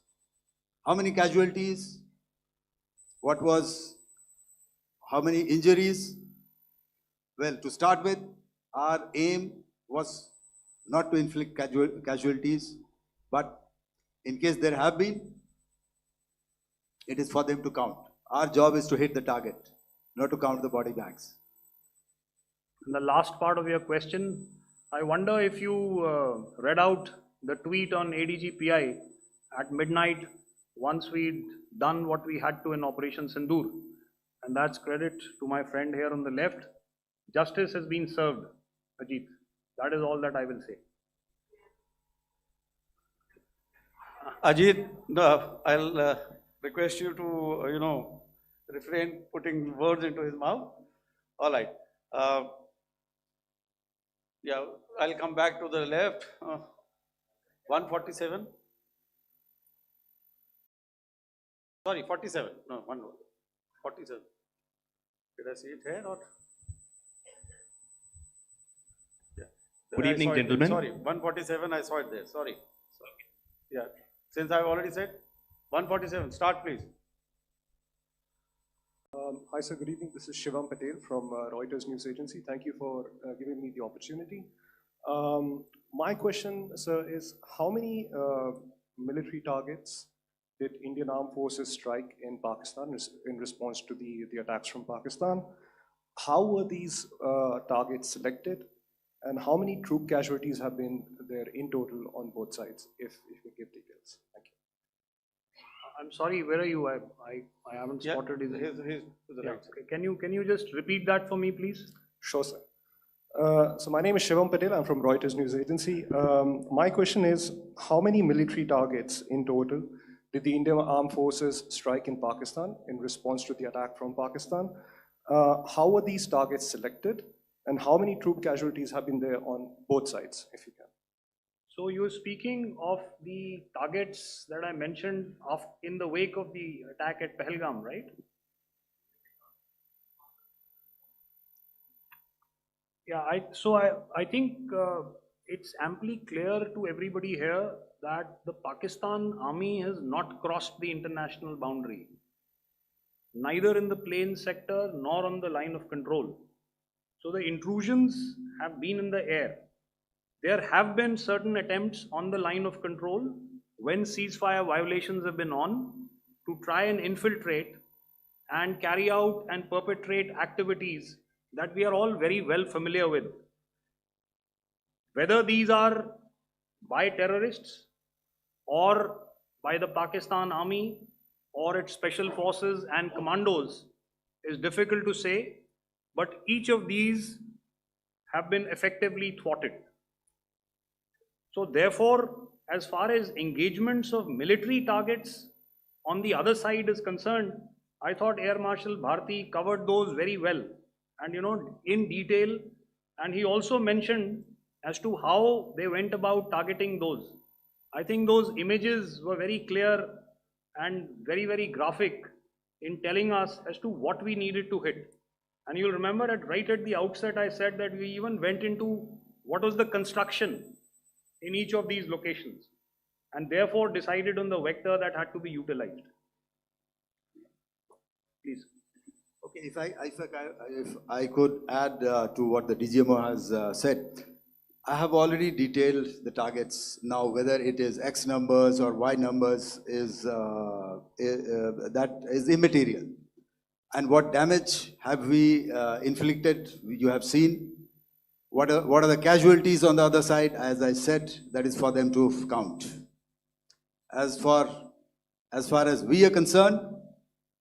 How many casualties? How many injuries? Well, to start with, our aim was not to inflict casualties, but in case there have been, it is for them to count. Our job is to hit the target, not to count the body bags. In the last part of your question, I wonder if you read out the tweet on ADG-PI at midnight once we'd done what we had to in Operation Sindoor. And that's credit to my friend here on the left. Justice has been served, Ajit. That is all that I will say. Ajit, no, I'll request you to, refrain putting words into his mouth. All right. Yeah, I'll come back to the left. 147. Sorry, 47. No, 47. Did I see it here or? Yeah. Good evening, gentlemen. Sorry, 147. I saw it there. Sorry. Yeah. Since I've already said 147. Start, please. Hi, sir. Good evening. This is Shivam Patel from Reuters News Agency. Thank you for giving me the opportunity. My question, sir, is how many military targets did Indian Armed Forces strike in Pakistan in response to the attacks from Pakistan? How were these targets selected? And how many troop casualties have been there in total on both sides, if you give details? Thank you. I'm sorry, where are you? I haven't spotted his. He's to the right. Okay. Can you just repeat that for me, please? Sure, sir. So my name is Shivam Patel. I'm from Reuters News Agency. My question is, how many military targets in total did the Indian Armed Forces strike in Pakistan in response to the attack from Pakistan? How were these targets selected? And how many troop casualties have been there on both sides, if you can? So you're speaking of the targets that I mentioned in the wake of the attack at Pahalgam, right? Yeah, I think it's amply clear to everybody here that the Pakistan Army has not crossed the international boundary, neither in the plain sector nor on the line of control. So the intrusions have been in the air. There have been certain attempts on the line of control when ceasefire violations have been on to try and infiltrate and carry out and perpetrate activities that we are all very well familiar with. Whether these are by terrorists or by the Pakistan Army or its special forces and commandos is difficult to say, but each of these have been effectively thwarted. So therefore, as far as engagements of military targets on the other side is concerned, I thought Air Marshal Bharti covered those very well and in detail, and he also mentioned as to how they went about targeting those. I think those images were very clear and very, very graphic in telling us as to what we needed to hit. And you'll remember right at the outset, I said that we even went into what was the construction in each of these locations, and therefore decided on the vector that had to be utilized. Please. Okay, if I could add to what the DGMO has said, I have already detailed the targets. Now, whether it is X numbers or Y numbers is that is immaterial. And what damage have we inflicted? You have seen. What are the casualties on the other side? As I said, that is for them to count. As far as we are concerned,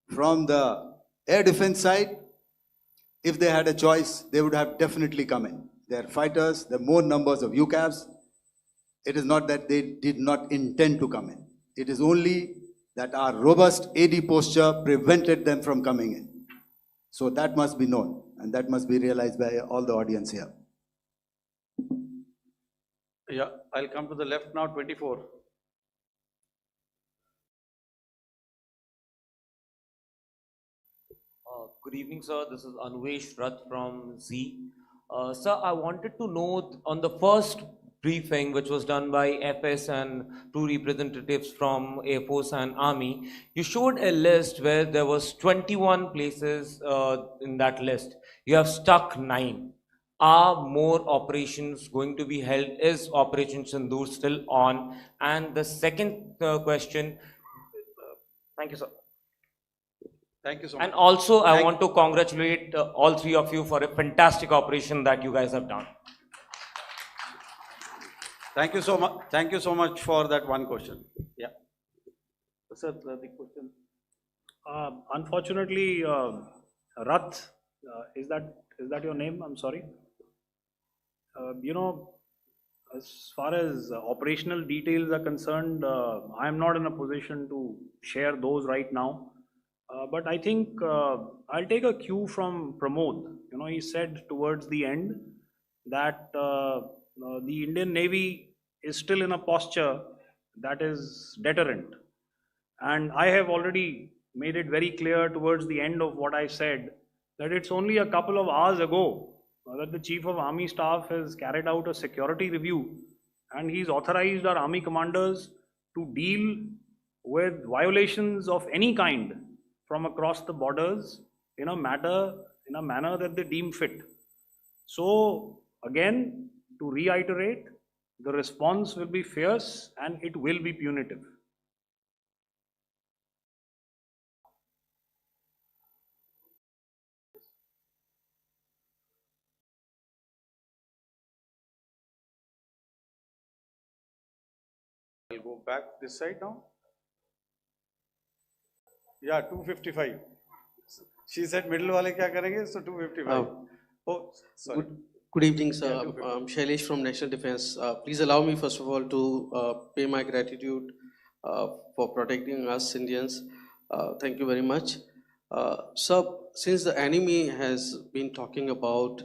from the air defense side, if they had a choice, they would have definitely come in. They are fighters, there are more numbers of UCAVs. It is not that they did not intend to come in. It is only that our robust AD posture prevented them from coming in. So that must be known, and that must be realized by all the audience here. Yeah, I'll come to the left now, 24. Good evening, sir. This is Anvesh Rath from Z. Sir, I wanted to know on the first briefing, which was done by FS and two representatives from Air Force and Army, you showed a list where there was 21 places in that list. You have stuck 9. Are more operations going to be held? Is Operation Sindoor still on? And the second question, thank you, sir. Thank you so much. And also, I want to congratulate all three of you for a fantastic operation that you guys have done. Thank you so much. Thank you so much for that one question. Yeah. Sir, the question. Unfortunately, Rath, is that your name? I'm sorry. As far as operational details are concerned, I am not in a position to share those right now. But I think I'll take a cue from Pramod. He said towards the end that the Indian Navy is still in a posture that is deterrent. And I have already made it very clear towards the end of what I said that it's only a couple of hours ago that the Chief of Army Staff has carried out a security review, and he's authorized our Army commanders to deal with violations of any kind from across the borders in a manner that they deem fit. So again, to reiterate, the response will be fierce and it will be punitive. I'll go back this side now. Yeah, 255. She said middle wale kya karenge, so 255. Oh, sorry. Good evening, sir. Yeah, I'm Shailesh from National Defense. Please allow me, first of all, to pay my gratitude for protecting us Indians. Thank you very much. Sir, since the enemy has been talking about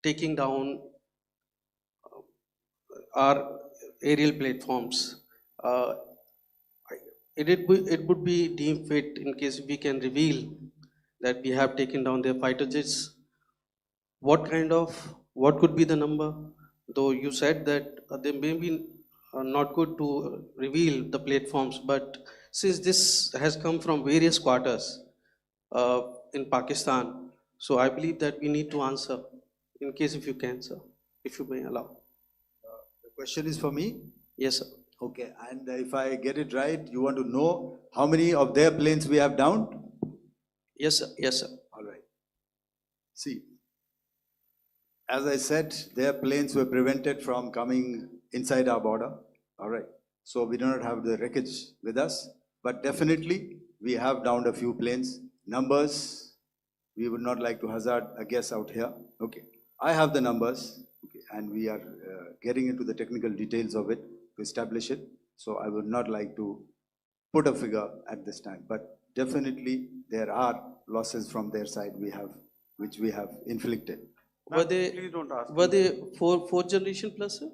taking down our aerial platforms, it would be deemed fit in case we can reveal that we have taken down their fighter jets. What could be the number? Though you said that they may be not good to reveal the platforms, but since this has come from various quarters in Pakistan, so I believe that we need to answer, in case if you can, sir, if you may allow. The question is for me? Yes, sir. Okay, and if I get it right, you want to know how many of their planes we have downed? Yes, sir. Yes, sir. All right. See, as I said, their planes were prevented from coming inside our border. All right. So we do not have the wreckage with us, but definitely we have downed a few planes. Numbers, we would not like to hazard a guess out here. Okay. I have the numbers. Okay. and we are getting into the technical details of it to establish it. So I would not like to put a figure at this time, but definitely there are losses from their side which we have inflicted. Were they, Please don't ask. were they fourth generation plus, sir?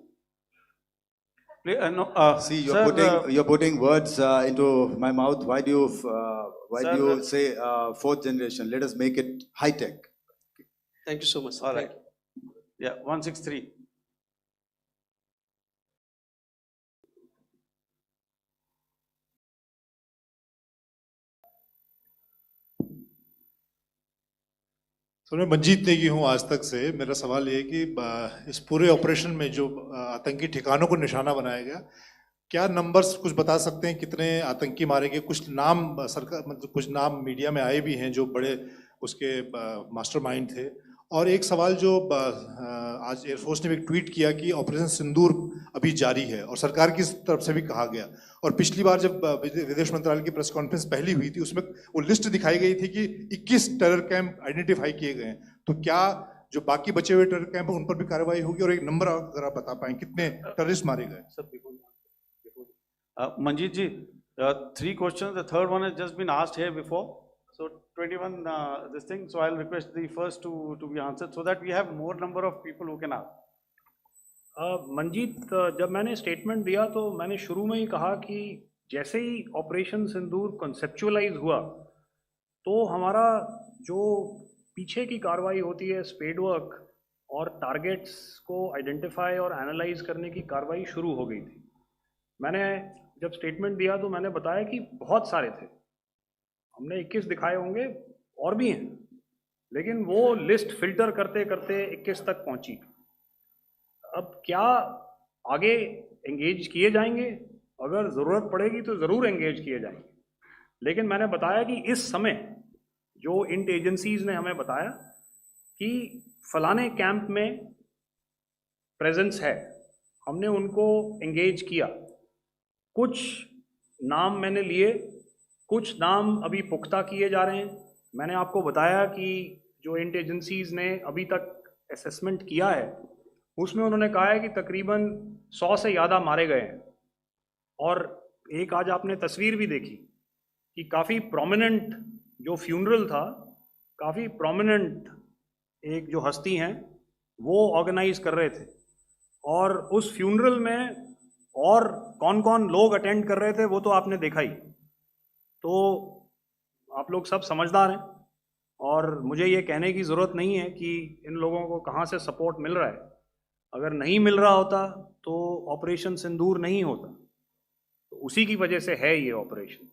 No, See, sir, you're putting words into my mouth. Why do you say fourth generation? Let us make it high tech. Thank you so much, sir. all Thank right. you. Yeah, 163. तो मैं मंजीत नेगी हूँ आज तक से। मेरा सवाल ये है कि इस पूरे ऑपरेशन में जो आतंकी ठिकानों को निशाना बनाया गया, क्या नंबर्स कुछ बता सकते हैं कितने आतंकी मारे गए? कुछ नाम सरकार, मतलब कुछ नाम मीडिया में आए भी हैं जो बड़े उसके मास्टरमाइंड थे। और एक सवाल जो आज एयरफोर्स ने भी एक ट्वीट किया कि ऑपरेशन सिंदूर अभी जारी है और सरकार की तरफ से भी कहा गया, और पिछली बार जब विदेश मंत्रालय की प्रेस कॉन्फ्रेंस पहली हुई थी उसमें वो लिस्ट दिखाई गई थी कि 21 टेरर कैंप आइडेंटिफाई किए गए हैं। तो क्या जो बाकी बचे हुए टेरर कैंप हैं उन पर भी कार्रवाई होगी? और एक नंबर अगर आप बता पाएं कितने टेररिस्ट मारे गए? Manjeet ji, 3 questions. The third one has just been asked here before. So 21 this thing. So I'll request the first to be answered so that we have more number of people who can ask. Manjeet, जब मैंने statement दिया तो मैंने शुरू में ही कहा कि जैसे ही ऑपरेशन सिंदूर कॉन्सेप्चुअलाइज हुआ तो हमारा जो पीछे की कार्रवाई होती है, स्पेड वर्क और टारगेट्स को आइडेंटिफाई और एनालाइज करने की कार्रवाई शुरू हो गई थी। मैंने जब स्टेटमेंट दिया तो मैंने बताया कि बहुत सारे थे, हमने 21 दिखाए होंगे और भी हैं, लेकिन वो लिस्ट फिल्टर करते करते 21 तक पहुंची। अब क्या आगे एंगेज किए जाएंगे? अगर ज़रूरत पड़ेगी तो ज़रूर एंगेज किए जाएंगे, लेकिन मैंने बताया कि इस समय जो इंट एजेंसीज ने हमें बताया कि फलाने कैंप में प्रेजेंस है, हमने उनको एंगेज किया। कुछ नाम मैंने लिए, कुछ नाम अभी पुख्ता किए जा रहे हैं। मैंने आपको बताया कि जो इंट एजेंसीज ने अभी तक असेसमेंट किया है उसमें उन्होंने कहा है कि तकरीबन 100 से ज़्यादा मारे गए हैं। और एक आज आपने तस्वीर भी देखी कि काफ़ी प्रोमिनेंट जो फ्यूनरल था, काफ़ी प्रोमिनेंट एक जो हस्ती हैं वो ऑर्गेनाइज कर रहे थे, और उस फ्यूनरल में और कौन कौन लोग अटेंड कर रहे थे वो तो आपने देखा ही। तो आप लोग सब समझदार हैं और मुझे ये कहने की ज़रूरत नहीं है कि इन लोगों को कहाँ से सपोर्ट मिल रहा है। अगर नहीं मिल रहा होता तो ऑपरेशन सिंदूर नहीं होता, तो उसी की वजह से है ये ऑपरेशन।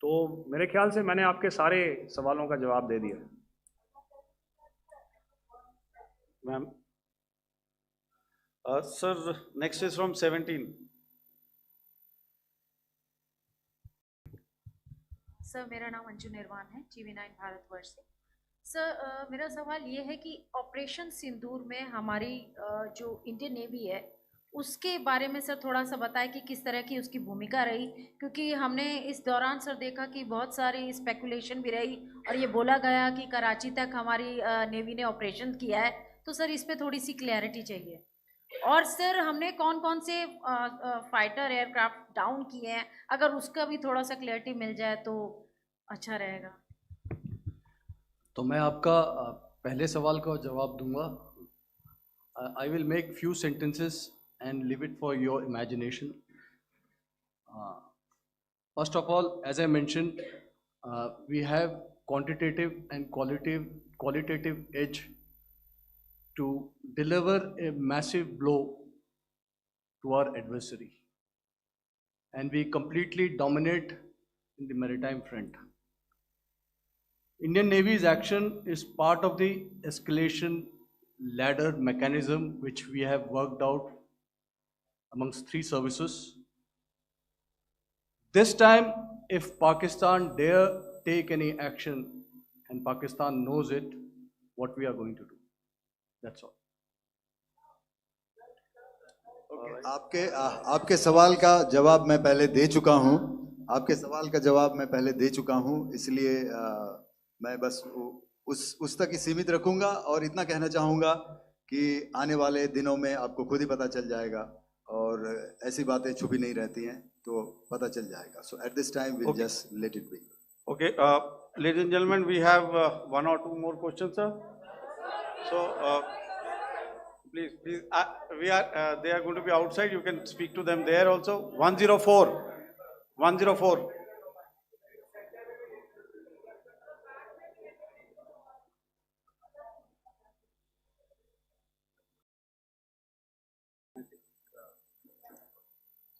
तो मेरे ख्याल से मैंने आपके सारे सवालों का जवाब दे दिया। Ma'am. Sir, next is from 17. Sir, मेरा नाम अंजू निर्वाण है, TV9 भारतवर्ष से। सर, मेरा सवाल ये है कि ऑपरेशन सिंदूर में हमारी जो इंडियन नेवी है उसके बारे में सर थोड़ा सा बताएं कि किस तरह की उसकी भूमिका रही, क्योंकि हमने इस दौरान सर देखा कि बहुत सारी स्पेकुलेशन भी रही और ये बोला गया कि कराची तक हमारी नेवी ने ऑपरेशन किया है। तो सर इस पर थोड़ी सी क्लैरिटी चाहिए। और सर हमने कौन कौन से फाइटर एयरक्राफ्ट डाउन किए हैं, अगर उसका भी थोड़ा सा क्लैरिटी मिल जाए तो अच्छा रहेगा। तो मैं आपका पहले सवाल का जवाब दूंगा। I will make few sentences and leave it for your imagination. First of all, as I mentioned, we have quantitative and qualitative edge to deliver a massive blow to our adversary, and we completely dominate in the maritime front. Indian Navy's action is part of the escalation ladder mechanism which we have worked out amongst 3 services. This time, if Pakistan dare take any action, and Pakistan knows it, what we are going to do. That's all. Okay. आपके सवाल का जवाब मैं पहले दे चुका हूँ। आपके सवाल का जवाब मैं पहले दे चुका हूँ, इसलिए मैं बस उस तक ही सीमित रखूंगा और इतना कहना चाहूँगा कि आने वाले दिनों में आपको खुद ही पता चल जाएगा और ऐसी बातें छुपी नहीं रहती हैं, तो पता चल जाएगा. So at this time we'll just let it be. Okay, ladies and gentlemen, we have one or two more questions, sir. So please, they are going to be outside. You can speak to them there also. 104, 104.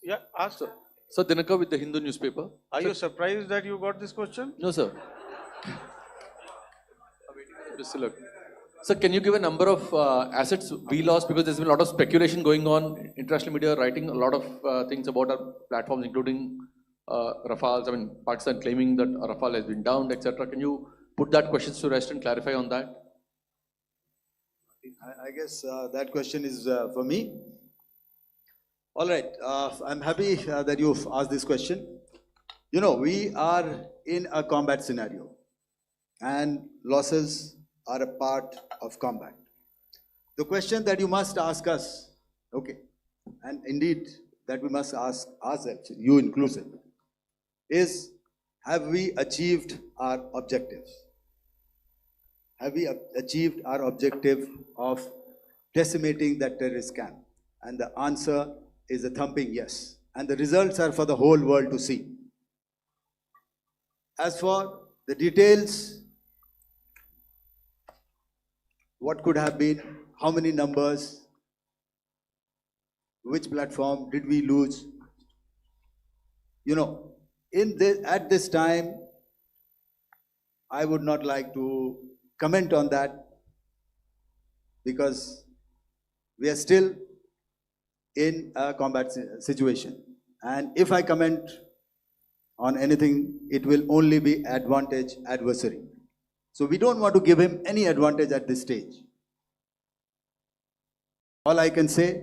Yeah, ask. Sir, Dinakar with the Hindu newspaper. Are you surprised that you got this question? No, sir. Sir, can you give a number of assets we lost, because there's been a lot of speculation going on, international media writing a lot of things about our platforms, including Rafales. I mean, Pakistan claiming that Rafale has been downed, etc. Can you put that question to rest and clarify on that? I guess that question is for me. All right, I'm happy that you've asked this question. You know, we are in a combat scenario, and losses are a part of combat. The question that you must ask us, okay, and indeed that we must ask ourselves, you inclusive, is have we achieved our objectives? Have we achieved our objective of decimating that terrorist camp? And the answer is a thumping yes. And the results are for the whole world to see. As for the details, what could have been, how many numbers, which platform did we lose? You know, at this time, I would not like to comment on that, because we are still in a combat situation. And if I comment on anything, it will only be advantage adversary. So we don't want to give him any advantage at this stage. All I can say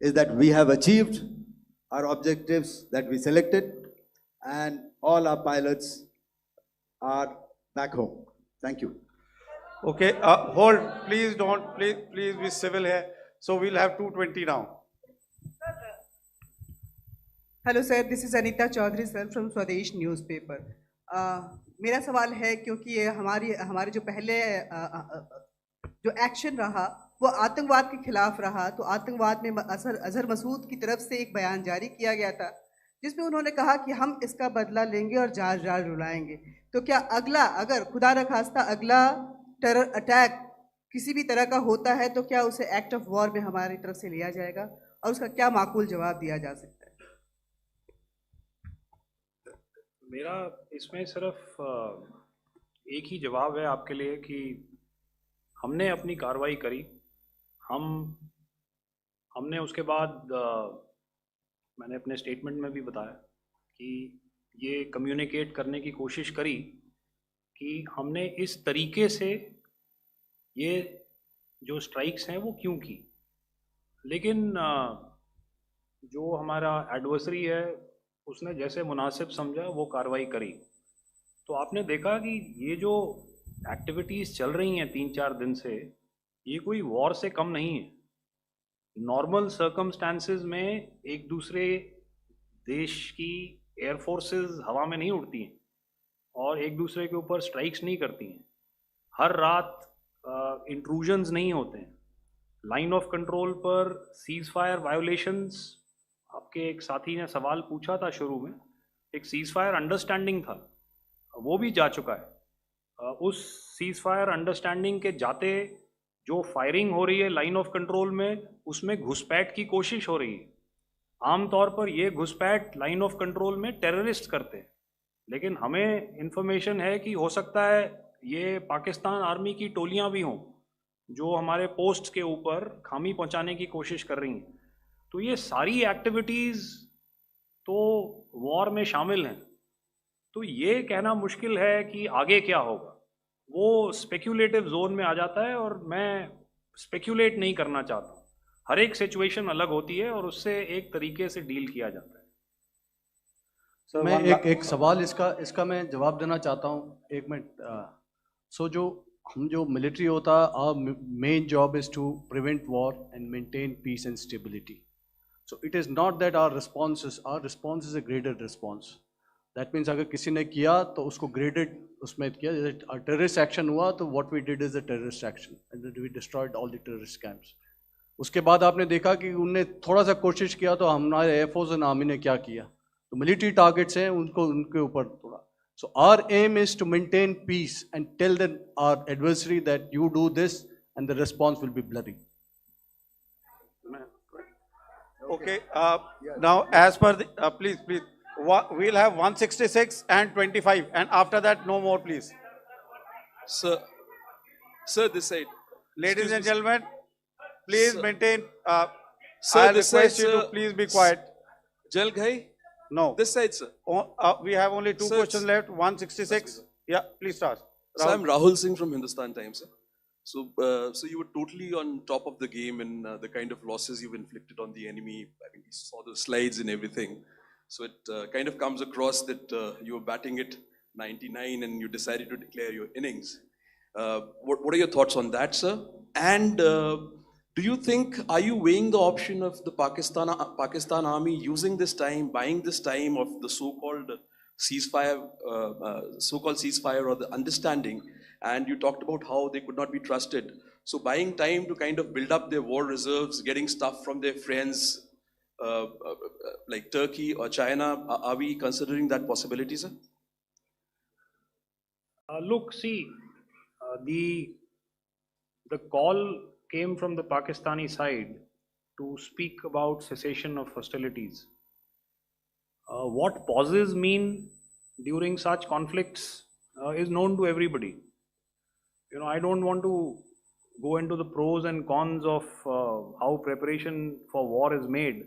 is that we have achieved our objectives that we selected, and all our pilots are back home. Thank you. Okay, hold, please don't, please be civil here. So we'll have 220 now. Hello sir, this is Anita Chaudhary sir from Swadesh newspaper. मेरा सवाल है, क्योंकि ये हमारे जो पहले जो action रहा वो आतंकवाद के खिलाफ रहा, तो आतंकवाद में अजहर मसूद की तरफ से एक बयान जारी किया गया था जिसमें उन्होंने कहा कि हम इसका बदला लेंगे और जार जार रुलाएंगे. तो क्या अगला, अगर खुदा न खास्ता अगला टेरर अटैक किसी भी तरह का होता है, तो क्या उसे एक्ट ऑफ वॉर में हमारी तरफ से लिया जाएगा और उसका क्या माकूल जवाब दिया जा सकता है? मेरा इसमें सिर्फ एक ही जवाब है आपके लिए कि हमने अपनी कार्रवाई करी. हमने उसके बाद मैंने अपने स्टेटमेंट में भी बताया कि ये कम्युनिकेट करने की कोशिश करी कि हमने इस तरीके से ये जो स्ट्राइक्स हैं वो क्यों की. लेकिन जो हमारा एडवर्सरी है उसने जैसे मुनासिब समझा वो कार्रवाई करी. तो आपने देखा कि ये जो एक्टिविटीज़ चल रही हैं 3-4 दिन से, ये कोई वॉर से कम नहीं है. नॉर्मल सर्कमस्टांसेस में एक दूसरे देश की एयर फोर्सेस हवा में नहीं उड़ती हैं और एक दूसरे के ऊपर स्ट्राइक्स नहीं करती हैं. हर रात इंट्रूजन्स नहीं होते हैं. लाइन ऑफ कंट्रोल पर सीज फायर वायोलेशंस, आपके एक साथी ने सवाल पूछा था शुरू में, एक सीज फायर अंडरस्टैंडिंग था, वो भी जा चुका है. उस सीज फायर अंडरस्टैंडिंग के जाते जो फायरिंग हो रही है लाइन ऑफ कंट्रोल में, उसमें घुसपैठ की कोशिश हो रही है. आमतौर पर ये घुसपैठ लाइन ऑफ कंट्रोल में टेररिस्ट करते हैं, लेकिन हमें इंफॉर्मेशन है कि हो सकता है ये पाकिस्तान आर्मी की टोलियां भी हों जो हमारे पोस्ट के ऊपर खामी पहुंचाने की कोशिश कर रही हैं. तो ये सारी एक्टिविटीज़ तो वॉर में शामिल हैं. तो ये कहना मुश्किल है कि आगे क्या होगा, वो स्पेक्यूलेटिव जोन में आ जाता है और मैं स्पेक्यूलेट नहीं करना चाहता. हर एक सिचुएशन अलग होती है और उससे एक तरीके से डील किया जाता है. मैं एक सवाल इसका मैं जवाब देना चाहता हूँ. 1 मिनट. जो हम जो मिलिट्री होता है, our main job is to prevent war and maintain peace and stability. So it is not that our response is a graded response. That means अगर किसी ने किया तो उसको graded उसमें किया, जैसे terrorist action हुआ तो what we did is a terrorist action and we destroyed all the terrorist camps. उसके बाद आपने देखा कि उनने थोड़ा सा कोशिश किया तो हमारे एयरफोर्स एंड आर्मी ने क्या किया, तो मिलिट्री टारगेट्स हैं उनको उनके ऊपर थोड़ा. So our aim is to maintain peace and tell our adversary that you do this and the response will be bloody. Okay, now as per the, please, we'll have 166 and 25 and after that no more please. Sir, this side. Ladies and gentlemen, please maintain, Sir, I'll this request side, you to sir. please be quiet. 𝐁𝐫𝐬𝐿? No. This side, sir. We have only two Sir, questions left, 166. Yeah, please start. So I'm Rahul Singh from Hindustan Times, sir. So you were totally on top of the game in the kind of losses you've inflicted on the enemy. I mean, we saw the slides and everything. So it kind of comes across that you were batting it 99 and you decided to declare your innings. What are your thoughts on that, sir? And do you think, are you weighing the option of the Pakistan army using this time, buying this time of the so-called ceasefire or the understanding? And you talked about how they could not be trusted. So buying time to kind of build up their war reserves, getting stuff from their friends like Turkey or China, are we considering that possibility, sir? Look, see, the call came from the Pakistani side to speak about cessation of hostilities. What pauses mean during such conflicts is known to everybody. You know, I don't want to go into the pros and cons of how preparation for war is made.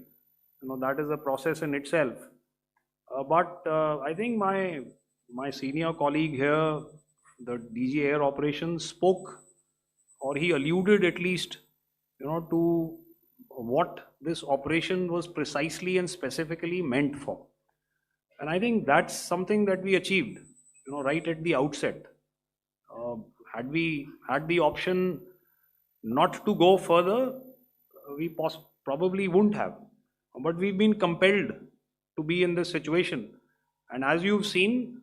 You know, that is a process in itself. But I think my senior colleague here, the DG Air Operations, spoke, or he alluded at least, you know, to what this operation was precisely and specifically meant for. And I think that's something that we achieved, you know, right at the outset. Had we had the option not to go further, we probably wouldn't have. But we've been compelled to be in this situation. And as you've seen,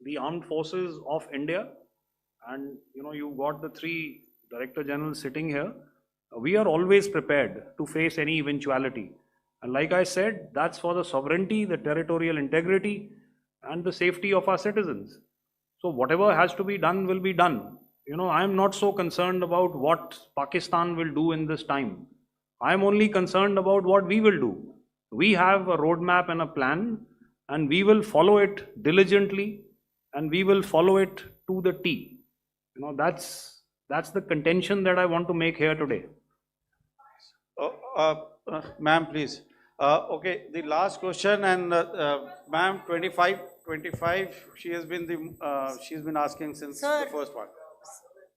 the armed forces of India, and you know, you've got the three Director Generals sitting here, we are always prepared to face any eventuality. And like I said, that's for the sovereignty, the territorial integrity, and the safety of our citizens. So whatever has to be done will be done. You know, I'm not so concerned about what Pakistan will do in this time. I'm only concerned about what we will do. We have a roadmap and a plan, and we will follow it diligently, and we will follow it to the T. You know, that's the contention that I want to make here today. Ma'am, please. Okay, the last question, and ma'am, 25, she has been she's been asking since the first one.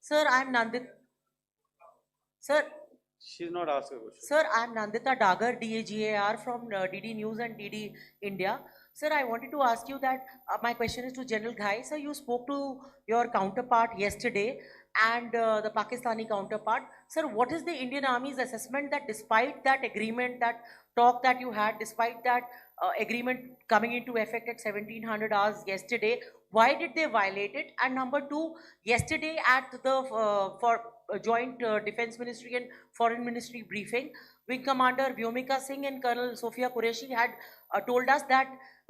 Sir, I'm Nandita. Sir. She's not asking a question. Sir, I'm Nandita Dagar, DAGAR from DD News and DD India. Sir, I wanted to ask you that my question is to General 𝐏𝐲. Sir, you spoke to your counterpart yesterday and the Pakistani counterpart. Sir, what is the Indian Army's assessment that despite that agreement, that talk that you had, despite that agreement coming into effect at 1700 hours yesterday, why did they violate it? And number two, yesterday at the Joint Defense Ministry and Foreign Ministry briefing, Wing Commander Vyomika Singh and Colonel Sophia Qureshi had told us that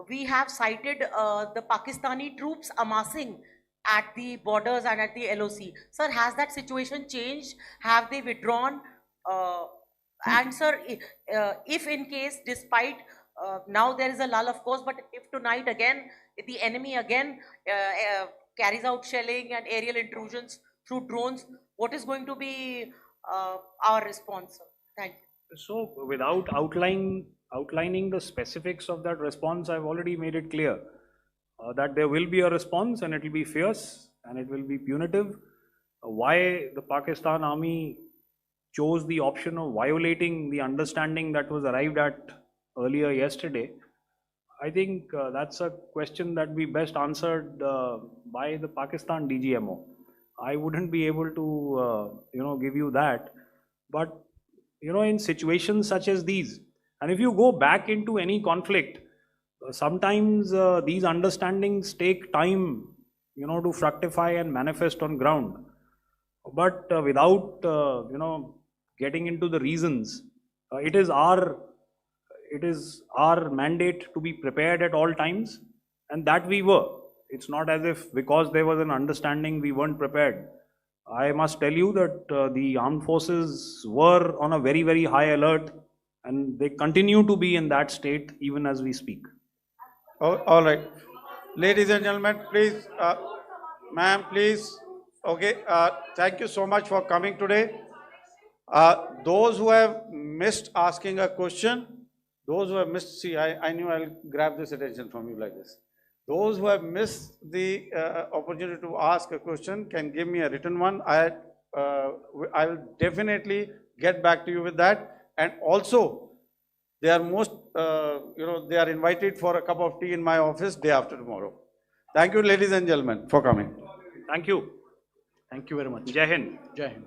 we have cited the Pakistani troops amassing at the borders and at the LOC. Sir, has that situation changed? Have they withdrawn? And sir, if in case, despite now there is a lull, of course, but if tonight again, if the enemy again carries out shelling and aerial intrusions through drones, what is going to be our response, sir? Thank you. So without outlining the specifics of that response, I've already made it clear that there will be a response and it will be fierce and it will be punitive. Why the Pakistan army chose the option of violating the understanding that was arrived at earlier yesterday, I think that's a question that we best answered by the Pakistan DGMO. I wouldn't be able to, give you that. But, in situations such as these, and if you go back into any conflict, sometimes these understandings take time, to fructify and manifest on ground. But without, getting into the reasons, it is our mandate to be prepared at all times, and that we were. It's not as if because there was an understanding we weren't prepared. I must tell you that the armed forces were on a very, very high alert, and they continue to be in that state even as we speak. Oh, all right. Ladies and gentlemen, please, ma'am, please. Okay, thank you so much for coming today. Those who have missed asking a question, those who have missed, see, I knew I'll grab this attention from you like this. Those who have missed the opportunity to ask a question can give me a written one. I will definitely get back to you with that. And also, they are they are invited for a cup of tea in my office day after tomorrow. Thank you, ladies and gentlemen, for coming. Thank you. Thank you very much. Jai Hind. Jai Hind.